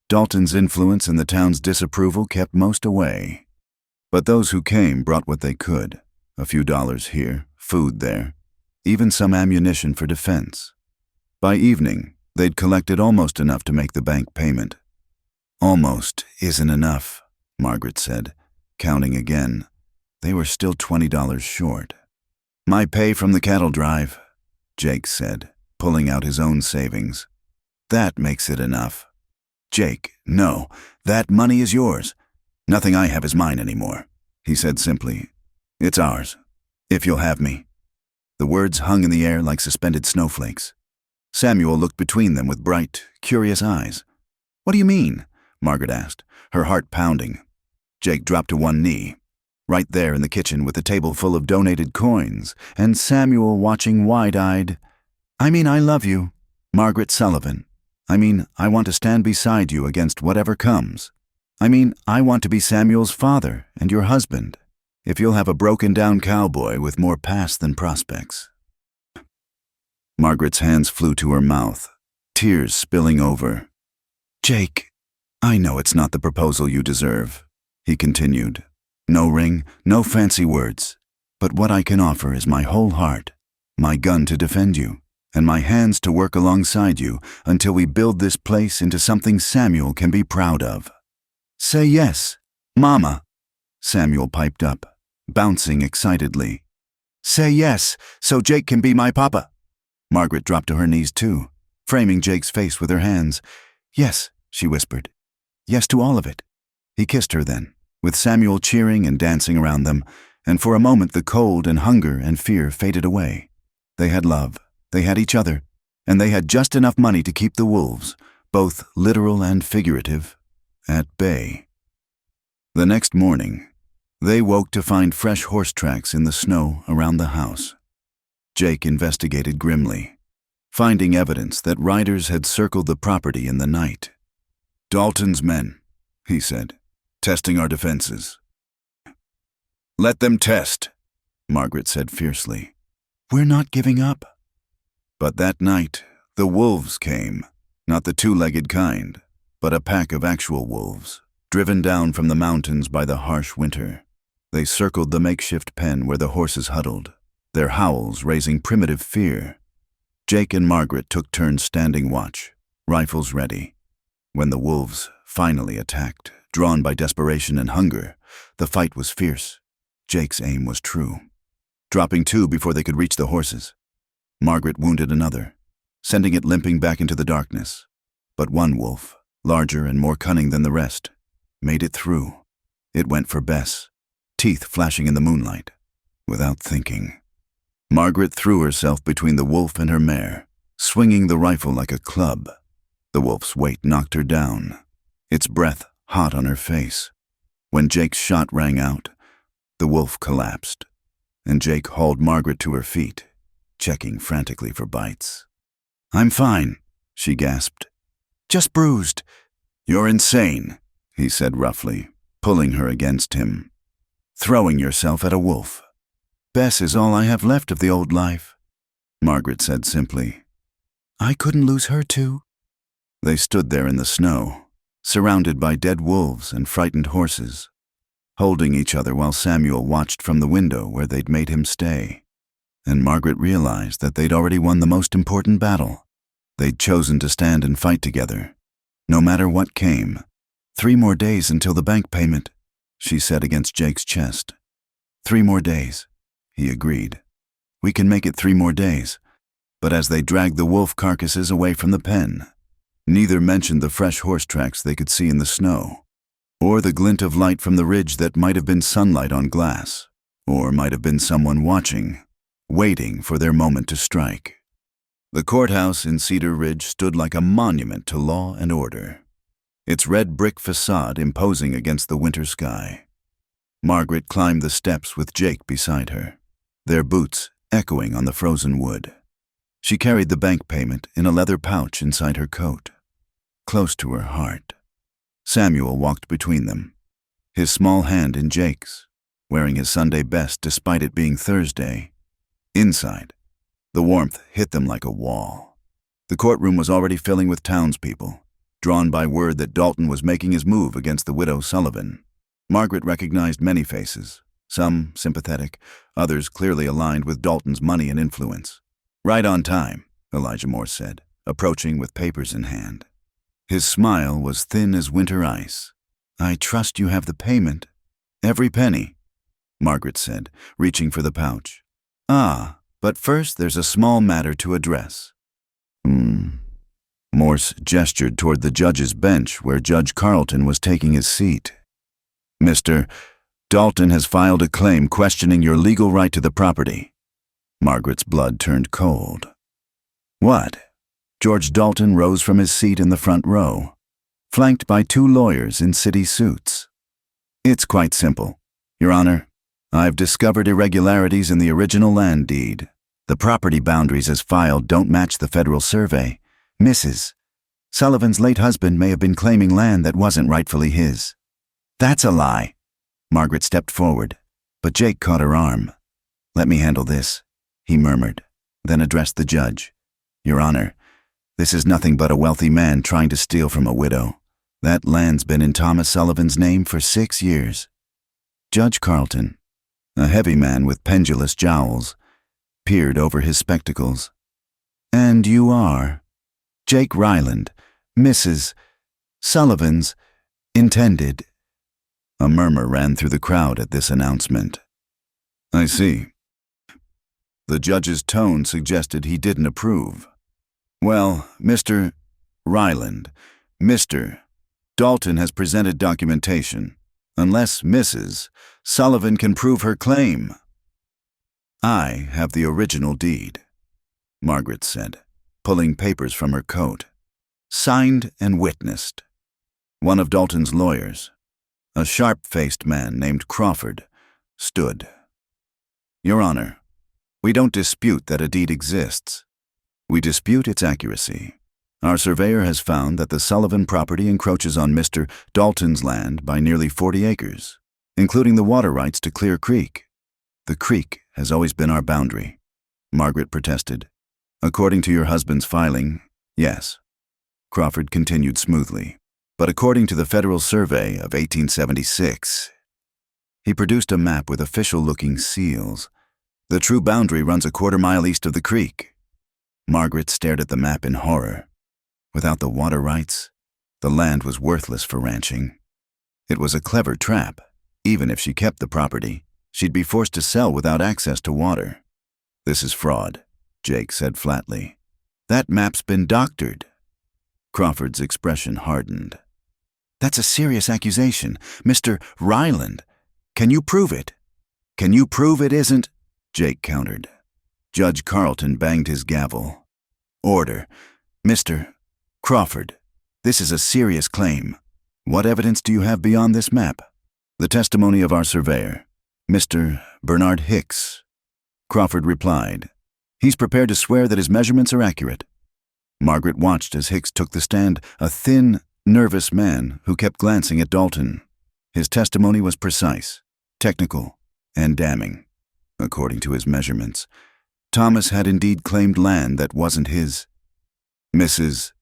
Dalton's influence and the town's disapproval kept most away. But those who came brought what they could, a few dollars here, food there, even some ammunition for defense. By evening, they'd collected almost enough to make the bank payment. "Almost isn't enough," Margaret said, counting again. They were still $20 short. "My pay from the cattle drive," Jake said, pulling out his own savings. "That makes it enough." "Jake, no, that money is yours. Nothing I have is mine anymore," he said simply. "It's ours, if you'll have me." The words hung in the air like suspended snowflakes. Samuel looked between them with bright, curious eyes. "What do you mean?" Margaret asked, her heart pounding. Jake dropped to one knee, right there in the kitchen with a table full of donated coins, and Samuel watching wide-eyed. "I mean, I love you, Margaret Sullivan. I mean, I want to stand beside you against whatever comes. I mean, I want to be Samuel's father and your husband, if you'll have a broken-down cowboy with more past than prospects." Margaret's hands flew to her mouth, tears spilling over. "Jake, I know it's not the proposal you deserve," he continued. "No ring, no fancy words. But what I can offer is my whole heart, my gun to defend you, and my hands to work alongside you until we build this place into something Samuel can be proud of." "Say yes, Mama," Samuel piped up, bouncing excitedly. "Say yes, so Jake can be my papa." Margaret dropped to her knees too, framing Jake's face with her hands. "Yes," she whispered. "Yes to all of it." He kissed her then, with Samuel cheering and dancing around them, and for a moment the cold and hunger and fear faded away. They had love, they had each other, and they had just enough money to keep the wolves, both literal and figurative, at bay. The next morning, they woke to find fresh horse tracks in the snow around the house. Jake investigated grimly, finding evidence that riders had circled the property in the night. "Dalton's men," he said, "testing our defenses." "Let them test," Margaret said fiercely. "We're not giving up." But that night, the wolves came, not the two-legged kind, but a pack of actual wolves, driven down from the mountains by the harsh winter. They circled the makeshift pen where the horses huddled, their howls raising primitive fear. Jake and Margaret took turns standing watch, rifles ready. When the wolves finally attacked, drawn by desperation and hunger, the fight was fierce. Jake's aim was true, dropping two before they could reach the horses. Margaret wounded another, sending it limping back into the darkness. But one wolf, larger and more cunning than the rest, made it through. It went for Bess, teeth flashing in the moonlight, without thinking. Margaret threw herself between the wolf and her mare, swinging the rifle like a club. The wolf's weight knocked her down, its breath hot on her face. When Jake's shot rang out, the wolf collapsed, and Jake hauled Margaret to her feet, checking frantically for bites. "I'm fine," she gasped. "Just bruised." "You're insane," he said roughly, pulling her against him. "Throwing yourself at a wolf." "Bess is all I have left of the old life," Margaret said simply. "I couldn't lose her too." They stood there in the snow, surrounded by dead wolves and frightened horses, holding each other while Samuel watched from the window where they'd made him stay. And Margaret realized that they'd already won the most important battle. They'd chosen to stand and fight together, no matter what came. "3 more days until the bank payment," she said against Jake's chest. "3 more days," he agreed. "We can make it 3 more days." But as they dragged the wolf carcasses away from the pen, neither mentioned the fresh horse tracks they could see in the snow, or the glint of light from the ridge that might have been sunlight on glass, or might have been someone watching, waiting for their moment to strike. The courthouse in Cedar Ridge stood like a monument to law and order, its red brick facade imposing against the winter sky. Margaret climbed the steps with Jake beside her, their boots echoing on the frozen wood. She carried the bank payment in a leather pouch inside her coat, close to her heart. Samuel walked between them, his small hand in Jake's, wearing his Sunday best despite it being Thursday. Inside, the warmth hit them like a wall. The courtroom was already filling with townspeople, drawn by word that Dalton was making his move against the widow Sullivan. Margaret recognized many faces, some sympathetic, others clearly aligned with Dalton's money and influence. "Right on time," Elijah Morse said, approaching with papers in hand. His smile was thin as winter ice. "I trust you have the payment." "Every penny," Margaret said, reaching for the pouch. "Ah, but first there's a small matter to address." Morse gestured toward the judge's bench where Judge Carlton was taking his seat. "Mr. Dalton has filed a claim questioning your legal right to the property." Margaret's blood turned cold. "What?" George Dalton rose from his seat in the front row, flanked by two lawyers in city suits. "It's quite simple, Your Honor. I've discovered irregularities in the original land deed. The property boundaries as filed don't match the federal survey. Mrs. Sullivan's late husband may have been claiming land that wasn't rightfully his." "That's a lie." Margaret stepped forward, but Jake caught her arm. "Let me handle this," he murmured, then addressed the judge. "Your Honor, this is nothing but a wealthy man trying to steal from a widow. That land's been in Thomas Sullivan's name for 6 years." Judge Carlton, a heavy man with pendulous jowls, peered over his spectacles. "And you are Jake Ryland, Mrs. Sullivan's intended." A murmur ran through the crowd at this announcement. "I see." The judge's tone suggested he didn't approve. "Well, Mr. Ryland, Mr. Dalton has presented documentation, unless Mrs. Sullivan can prove her claim." "I have the original deed," Margaret said, pulling papers from her coat. "Signed and witnessed." One of Dalton's lawyers, a sharp-faced man named Crawford, stood. "Your Honor, we don't dispute that a deed exists. We dispute its accuracy. Our surveyor has found that the Sullivan property encroaches on Mr. Dalton's land by nearly 40 acres, including the water rights to Clear Creek. The creek has always been our boundary," Margaret protested. "According to your husband's filing, yes," Crawford continued smoothly. "But according to the Federal Survey of 1876, he produced a map with official-looking seals. The true boundary runs a quarter-mile east of the creek." Margaret stared at the map in horror. Without the water rights, the land was worthless for ranching. It was a clever trap. Even if she kept the property, she'd be forced to sell without access to water. "This is fraud," Jake said flatly. "That map's been doctored." Crawford's expression hardened. "That's a serious accusation, Mr. Ryland. Can you prove it?" "Can you prove it isn't?" Jake countered. Judge Carlton banged his gavel. "Order. Mr. Crawford, this is a serious claim. What evidence do you have beyond this map?" "The testimony of our surveyor, Mr. Bernard Hicks," Crawford replied. "He's prepared to swear that his measurements are accurate." Margaret watched as Hicks took the stand, a thin, nervous man who kept glancing at Dalton. His testimony was precise, technical, and damning. According to his measurements, Thomas had indeed claimed land that wasn't his. "Mrs.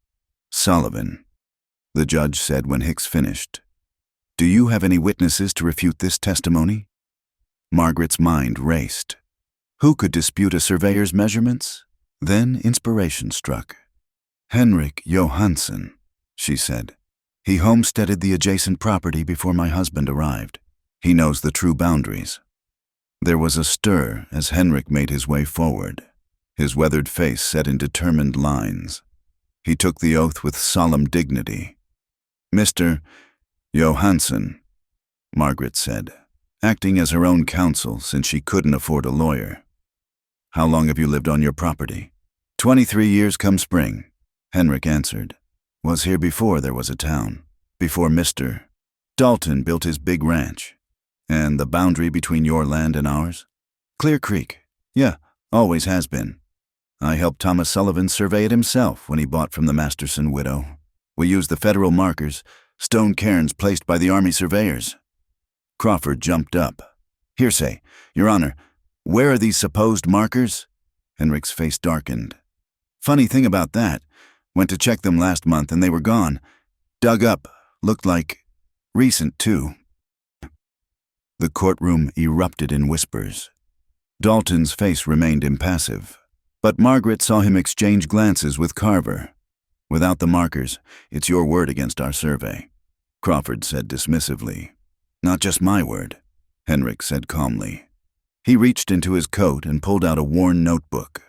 Sullivan," the judge said when Hicks finished, "do you have any witnesses to refute this testimony?" Margaret's mind raced. Who could dispute a surveyor's measurements? Then inspiration struck. "Henrik Johansson," she said. "He homesteaded the adjacent property before my husband arrived. He knows the true boundaries." There was a stir as Henrik made his way forward, his weathered face set in determined lines. He took the oath with solemn dignity. "Mr. Johansson," Margaret said, acting as her own counsel since she couldn't afford a lawyer. "How long have you lived on your property?" 23 years come spring, Henrik answered. Was here before there was a town, before Mr. Dalton built his big ranch. And the boundary between your land and ours? Clear Creek. Yeah, always has been. I helped Thomas Sullivan survey it himself when he bought from the Masterson widow. We used the federal markers, stone cairns placed by the Army surveyors. Crawford jumped up. Hearsay, Your Honor, where are these supposed markers? Henrik's face darkened. Funny thing about that, went to check them last month and they were gone. Dug up, looked like recent too. The courtroom erupted in whispers. Dalton's face remained impassive, but Margaret saw him exchange glances with Carver. Without the markers, it's your word against our survey, Crawford said dismissively. Not just my word, Henrik said calmly. He reached into his coat and pulled out a worn notebook.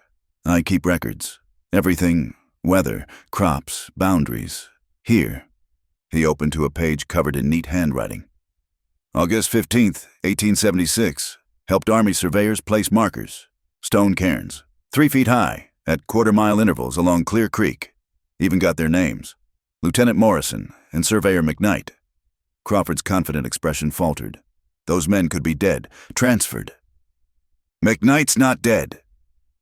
I keep records. Everything, weather, crops, boundaries. Here. He opened to a page covered in neat handwriting. August 15th, 1876. Helped Army surveyors place markers. Stone cairns, 3 feet high, at quarter-mile intervals along Clear Creek. Even got their names. Lieutenant Morrison and Surveyor McKnight. Crawford's confident expression faltered. Those men could be dead, transferred. McKnight's not dead,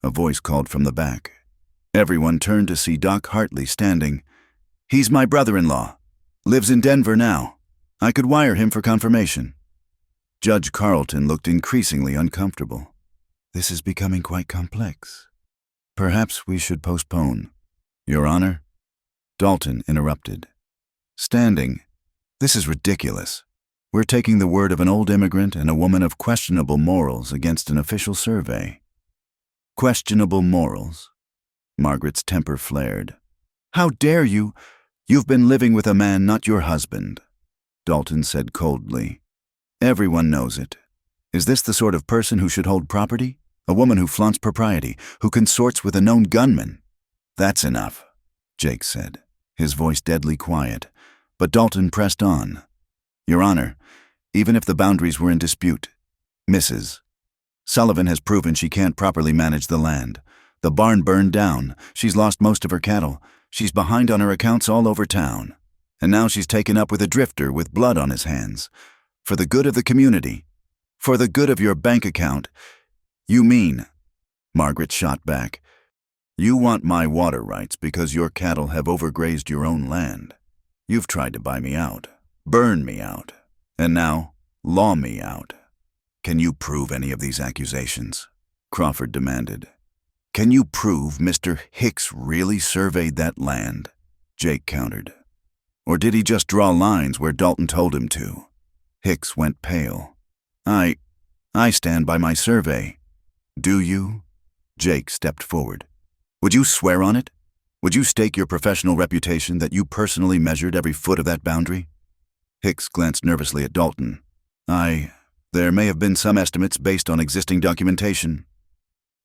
a voice called from the back. Everyone turned to see Doc Hartley standing. He's my brother-in-law. Lives in Denver now. I could wire him for confirmation. Judge Carlton looked increasingly uncomfortable. This is becoming quite complex. Perhaps we should postpone. Your Honor? Dalton interrupted. Standing. This is ridiculous. We're taking the word of an old immigrant and a woman of questionable morals against an official survey. Questionable morals? Margaret's temper flared. How dare you? You've been living with a man not your husband, Dalton said coldly. Everyone knows it. Is this the sort of person who should hold property? A woman who flaunts propriety, who consorts with a known gunman? That's enough, Jake said, his voice deadly quiet. But Dalton pressed on. Your Honor, even if the boundaries were in dispute, Mrs. Sullivan has proven she can't properly manage the land. The barn burned down. She's lost most of her cattle. She's behind on her accounts all over town. And now she's taken up with a drifter with blood on his hands. For the good of the community. For the good of your bank account. You mean, Margaret shot back, you want my water rights because your cattle have overgrazed your own land. You've tried to buy me out, burn me out, and now law me out. Can you prove any of these accusations? Crawford demanded. Can you prove Mr. Hicks really surveyed that land? Jake countered. Or did he just draw lines where Dalton told him to? Hicks went pale. I stand by my survey. Do you? Jake stepped forward. Would you swear on it? Would you stake your professional reputation that you personally measured every foot of that boundary? Hicks glanced nervously at Dalton. There may have been some estimates based on existing documentation.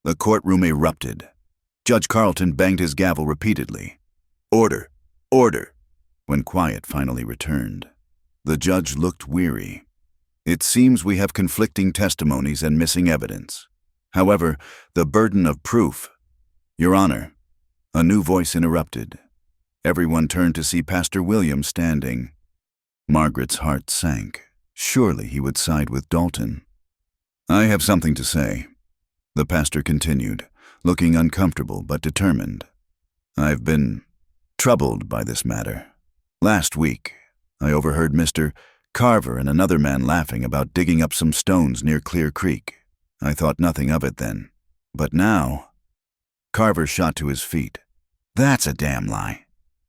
The courtroom erupted. Judge Carlton banged his gavel repeatedly. Order! Order! When quiet finally returned. The judge looked weary. It seems we have conflicting testimonies and missing evidence. However, the burden of proof. Your Honor, a new voice interrupted. Everyone turned to see Pastor William standing. Margaret's heart sank. Surely he would side with Dalton. I have something to say, the pastor continued, looking uncomfortable but determined. I've been troubled by this matter. Last week, I overheard Mr. Carver and another man laughing about digging up some stones near Clear Creek. I thought nothing of it then. But now, Carver shot to his feet. That's a damn lie.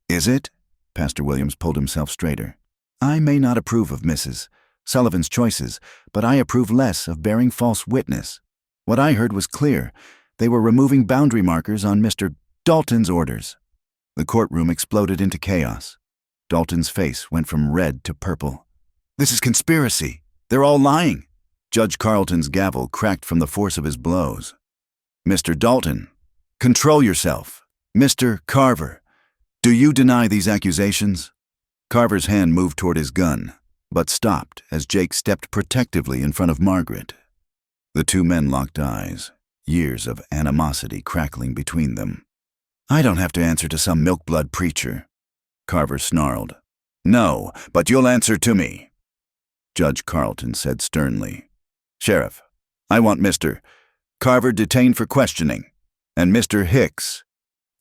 Is it? Pastor Williams pulled himself straighter. I may not approve of Mrs. Sullivan's choices, but I approve less of bearing false witness. What I heard was clear. They were removing boundary markers on Mr. Dalton's orders. The courtroom exploded into chaos. Dalton's face went from red to purple. This is conspiracy. They're all lying. Judge Carlton's gavel cracked from the force of his blows. Mr. Dalton, control yourself. Mr. Carver, do you deny these accusations? Carver's hand moved toward his gun, but stopped as Jake stepped protectively in front of Margaret. The two men locked eyes, years of animosity crackling between them. I don't have to answer to some milk-blood preacher, Carver snarled. No, but you'll answer to me, Judge Carlton said sternly. Sheriff, I want Mr. Carver detained for questioning, and Mr. Hicks.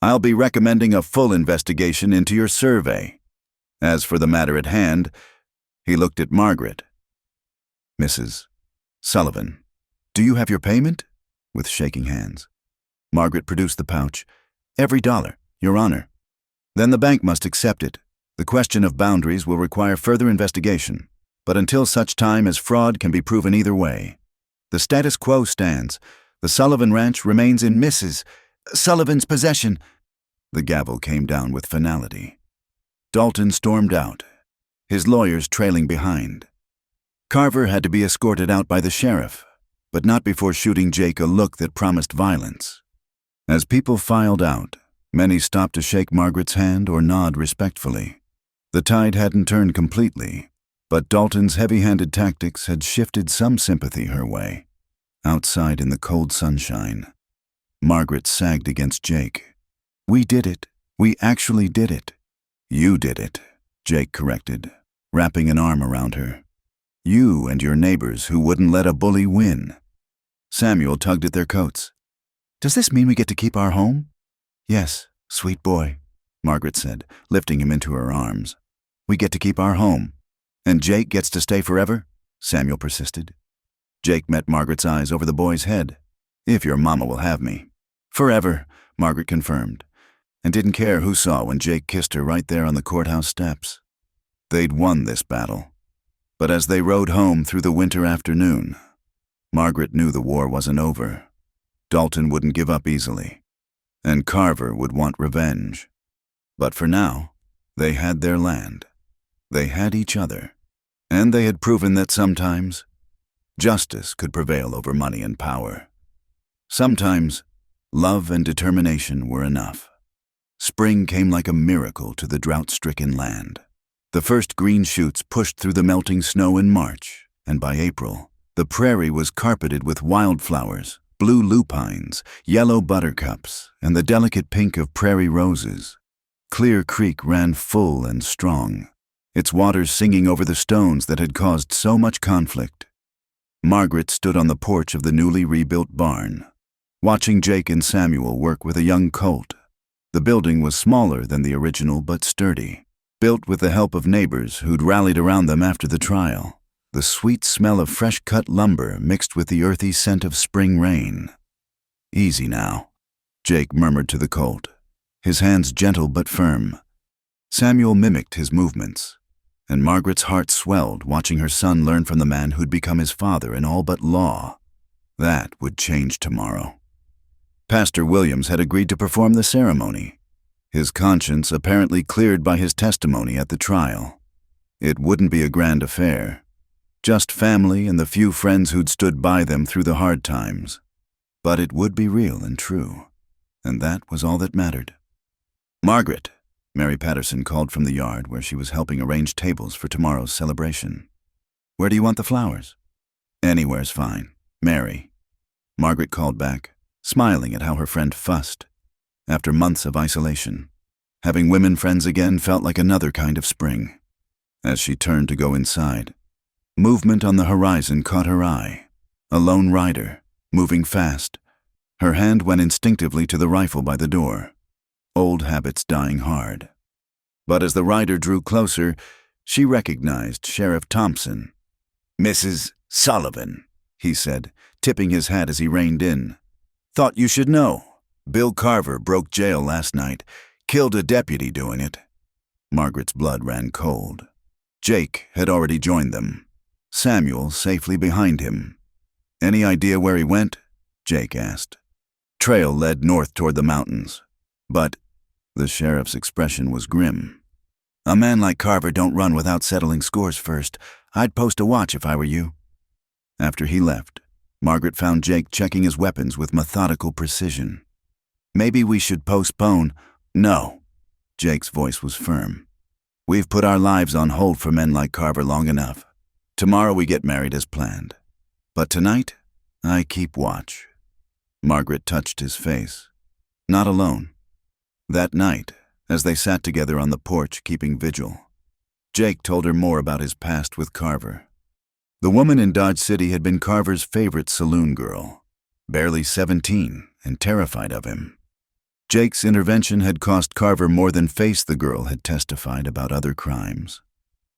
I'll be recommending a full investigation into your survey. As for the matter at hand, he looked at Margaret. Mrs. Sullivan, do you have your payment? With shaking hands. Margaret produced the pouch. Every dollar, Your Honor. Then the bank must accept it. The question of boundaries will require further investigation, but until such time as fraud can be proven either way, the status quo stands. The Sullivan Ranch remains in Mrs. Sullivan's possession. The gavel came down with finality. Dalton stormed out, his lawyers trailing behind. Carver had to be escorted out by the sheriff, but not before shooting Jake a look that promised violence. As people filed out, many stopped to shake Margaret's hand or nod respectfully. The tide hadn't turned completely, but Dalton's heavy-handed tactics had shifted some sympathy her way. Outside in the cold sunshine, Margaret sagged against Jake. We did it. We actually did it. You did it, Jake corrected, wrapping an arm around her. You and your neighbors who wouldn't let a bully win. Samuel tugged at their coats. Does this mean we get to keep our home? Yes, sweet boy, Margaret said, lifting him into her arms. We get to keep our home. And Jake gets to stay forever? Samuel persisted. Jake met Margaret's eyes over the boy's head. If your mama will have me. Forever, Margaret confirmed, and didn't care who saw when Jake kissed her right there on the courthouse steps. They'd won this battle. But as they rode home through the winter afternoon, Margaret knew the war wasn't over. Dalton wouldn't give up easily, and Carver would want revenge. But for now, they had their land. They had each other, and they had proven that sometimes justice could prevail over money and power. Sometimes love and determination were enough. Spring came like a miracle to the drought-stricken land. The first green shoots pushed through the melting snow in March, and by April, the prairie was carpeted with wildflowers, blue lupines, yellow buttercups, and the delicate pink of prairie roses. Clear Creek ran full and strong, its waters singing over the stones that had caused so much conflict. Margaret stood on the porch of the newly rebuilt barn, watching Jake and Samuel work with a young colt. The building was smaller than the original but sturdy, built with the help of neighbors who'd rallied around them after the trial. The sweet smell of fresh-cut lumber mixed with the earthy scent of spring rain. Easy now, Jake murmured to the colt, his hands gentle but firm. Samuel mimicked his movements, and Margaret's heart swelled watching her son learn from the man who'd become his father in all but law. That would change tomorrow. Pastor Williams had agreed to perform the ceremony, his conscience apparently cleared by his testimony at the trial. It wouldn't be a grand affair, just family and the few friends who'd stood by them through the hard times. But it would be real and true, and that was all that mattered. Margaret, Mary Patterson called from the yard where she was helping arrange tables for tomorrow's celebration. Where do you want the flowers? Anywhere's fine, Mary. Margaret called back, smiling at how her friend fussed. After months of isolation, having women friends again felt like another kind of spring. As she turned to go inside, movement on the horizon caught her eye. A lone rider, moving fast. Her hand went instinctively to the rifle by the door, old habits dying hard. But as the rider drew closer, she recognized Sheriff Thompson. Mrs. Sullivan, he said, tipping his hat as he reined in. Thought you should know. Bill Carver broke jail last night, killed a deputy doing it. Margaret's blood ran cold. Jake had already joined them, Samuel safely behind him. Any idea where he went? Jake asked. Trail led north toward the mountains, but the sheriff's expression was grim. A man like Carver don't run without settling scores first. I'd post a watch if I were you. After he left, Margaret found Jake checking his weapons with methodical precision. Maybe we should postpone. No. Jake's voice was firm. We've put our lives on hold for men like Carver long enough. Tomorrow we get married as planned. But tonight, I keep watch. Margaret touched his face. Not alone. That night, as they sat together on the porch keeping vigil, Jake told her more about his past with Carver. The woman in Dodge City had been Carver's favorite saloon girl, barely 17 and terrified of him. Jake's intervention had cost Carver more than Face the girl had testified about other crimes,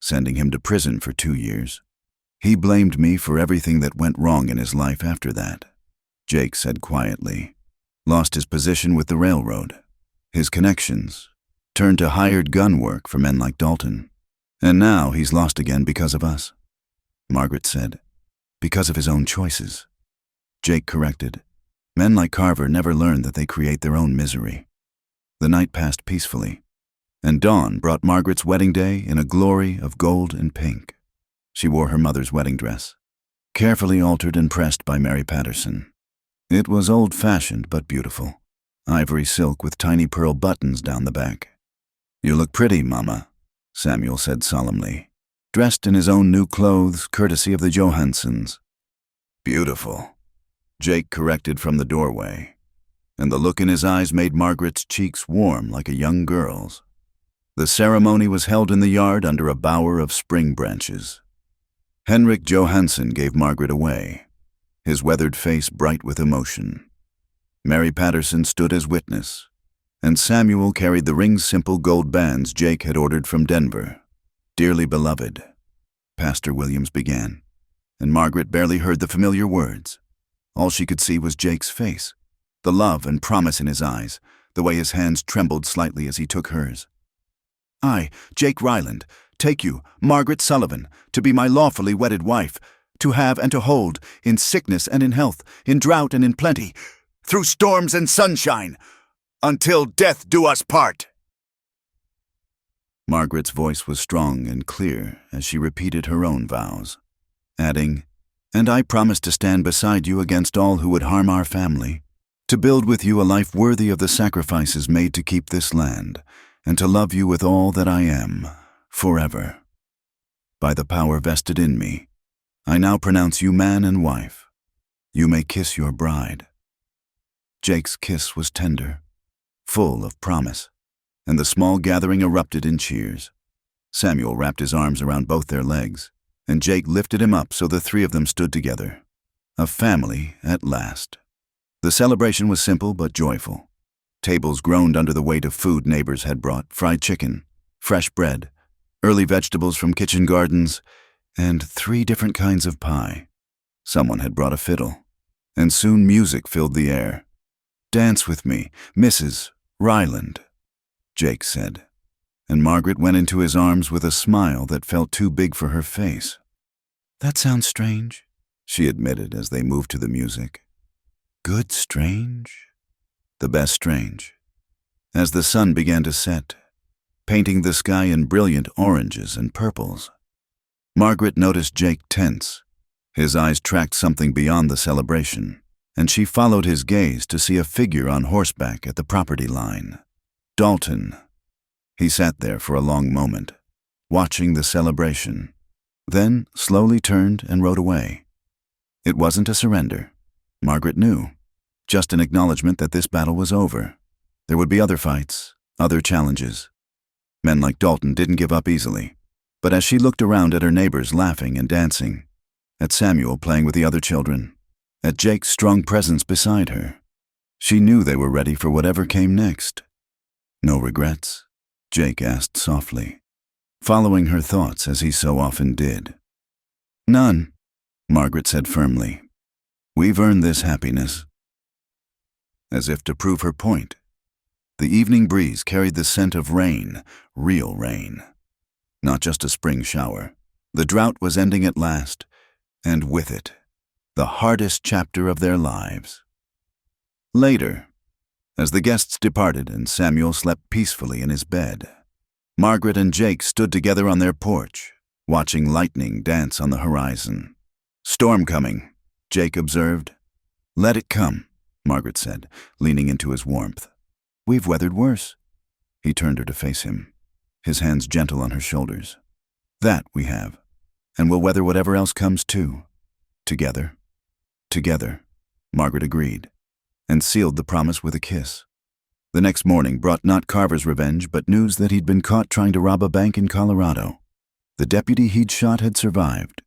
sending him to prison for 2 years. He blamed me for everything that went wrong in his life after that, Jake said quietly. Lost his position with the railroad, his connections, turned to hired gun work for men like Dalton. And now he's lost again because of us, Margaret said. Because of his own choices. Jake corrected. Men like Carver never learn that they create their own misery. The night passed peacefully, and dawn brought Margaret's wedding day in a glory of gold and pink. She wore her mother's wedding dress, carefully altered and pressed by Mary Patterson. It was old-fashioned but beautiful, ivory silk with tiny pearl buttons down the back. "You look pretty, Mama," Samuel said solemnly, dressed in his own new clothes courtesy of the Johansons. "Beautiful," Jake corrected from the doorway, and the look in his eyes made Margaret's cheeks warm like a young girl's. The ceremony was held in the yard under a bower of spring branches. Henrik Johansson gave Margaret away, his weathered face bright with emotion. Mary Patterson stood as witness, and Samuel carried the ring-simple gold bands Jake had ordered from Denver. "Dearly beloved," Pastor Williams began, and Margaret barely heard the familiar words. All she could see was Jake's face, the love and promise in his eyes, the way his hands trembled slightly as he took hers. "I, Jake Ryland, take you, Margaret Sullivan, to be my lawfully wedded wife, to have and to hold, in sickness and in health, in drought and in plenty, through storms and sunshine, until death do us part." Margaret's voice was strong and clear as she repeated her own vows, adding, "And I promise to stand beside you against all who would harm our family, to build with you a life worthy of the sacrifices made to keep this land, and to love you with all that I am, forever. By the power vested in me, I now pronounce you man and wife. You may kiss your bride." Jake's kiss was tender, full of promise, and the small gathering erupted in cheers. Samuel wrapped his arms around both their legs, and Jake lifted him up so the three of them stood together. A family at last. The celebration was simple but joyful. Tables groaned under the weight of food neighbors had brought: fried chicken, fresh bread, early vegetables from kitchen gardens, and 3 different kinds of pie. Someone had brought a fiddle, and soon music filled the air. "Dance with me, Mrs. Ryland," Jake said, and Margaret went into his arms with a smile that felt too big for her face. "That sounds strange," she admitted as they moved to the music. "Good strange? The best strange." As the sun began to set, painting the sky in brilliant oranges and purples, Margaret noticed Jake tense. His eyes tracked something beyond the celebration, and she followed his gaze to see a figure on horseback at the property line. Dalton. He sat there for a long moment, watching the celebration, then slowly turned and rode away. It wasn't a surrender, Margaret knew, just an acknowledgement that this battle was over. There would be other fights, other challenges. Men like Dalton didn't give up easily, but as she looked around at her neighbors laughing and dancing, at Samuel playing with the other children, at Jake's strong presence beside her, she knew they were ready for whatever came next. "No regrets?" Jake asked softly, following her thoughts as he so often did. "None," Margaret said firmly. "We've earned this happiness." As if to prove her point, the evening breeze carried the scent of rain, real rain. Not just a spring shower. The drought was ending at last, and with it, the hardest chapter of their lives. Later, as the guests departed and Samuel slept peacefully in his bed, Margaret and Jake stood together on their porch, watching lightning dance on the horizon. "Storm coming," Jake observed. "Let it come," Margaret said, leaning into his warmth. "We've weathered worse." He turned her to face him, his hands gentle on her shoulders. "That we have, and we'll weather whatever else comes too. Together." "Together," Margaret agreed, and sealed the promise with a kiss. The next morning brought not Carver's revenge, but news that he'd been caught trying to rob a bank in Colorado. The deputy he'd shot had survived,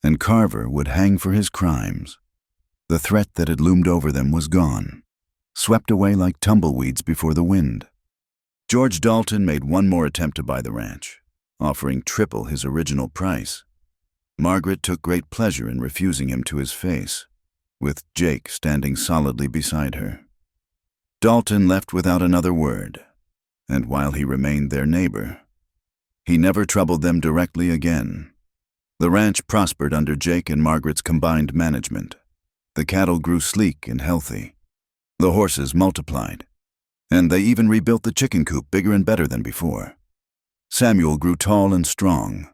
and Carver would hang for his crimes. The threat that had loomed over them was gone, swept away like tumbleweeds before the wind. George Dalton made one more attempt to buy the ranch, offering triple his original price. Margaret took great pleasure in refusing him to his face, with Jake standing solidly beside her. Dalton left without another word, and while he remained their neighbor, he never troubled them directly again. The ranch prospered under Jake and Margaret's combined management. The cattle grew sleek and healthy. The horses multiplied, and they even rebuilt the chicken coop bigger and better than before. Samuel grew tall and strong,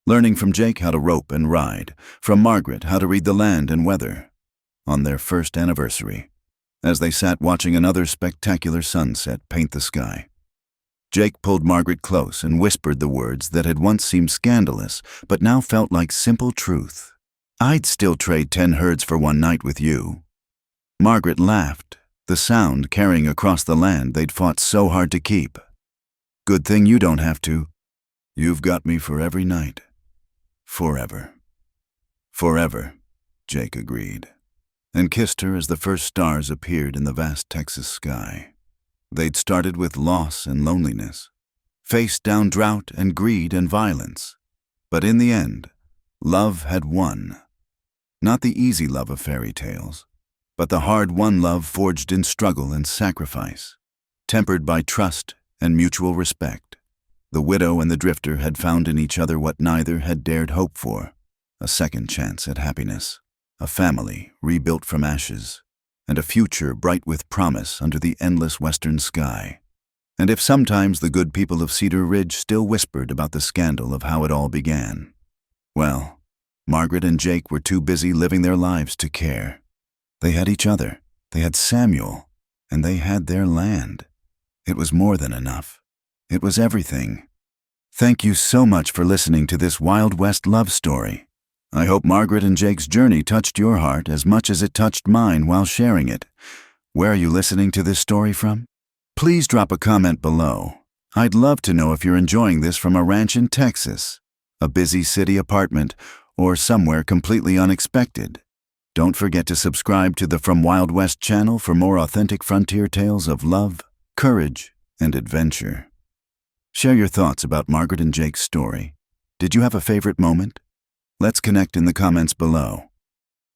learning from Jake how to rope and ride, from Margaret how to read the land and weather. On their first anniversary, as they sat watching another spectacular sunset paint the sky, Jake pulled Margaret close and whispered the words that had once seemed scandalous, but now felt like simple truth. "I'd still trade 10 herds for one night with you." Margaret laughed, the sound carrying across the land they'd fought so hard to keep. "Good thing you don't have to. You've got me for every night. Forever." "Forever," Jake agreed, and kissed her as the first stars appeared in the vast Texas sky. They'd started with loss and loneliness, faced down drought and greed and violence, but in the end, love had won. Not the easy love of fairy tales, but the hard-won love forged in struggle and sacrifice, tempered by trust and mutual respect. The widow and the drifter had found in each other what neither had dared hope for: a second chance at happiness, a family rebuilt from ashes, and a future bright with promise under the endless western sky. And if sometimes the good people of Cedar Ridge still whispered about the scandal of how it all began, well, Margaret and Jake were too busy living their lives to care. They had each other, they had Samuel, and they had their land. It was more than enough. It was everything. Thank you so much for listening to this Wild West love story. I hope Margaret and Jake's journey touched your heart as much as it touched mine while sharing it. Where are you listening to this story from? Please drop a comment below. I'd love to know if you're enjoying this from a ranch in Texas, a busy city apartment, or somewhere completely unexpected. Don't forget to subscribe to the From Wild West channel for more authentic frontier tales of love, courage, and adventure. Share your thoughts about Margaret and Jake's story. Did you have a favorite moment? Let's connect in the comments below.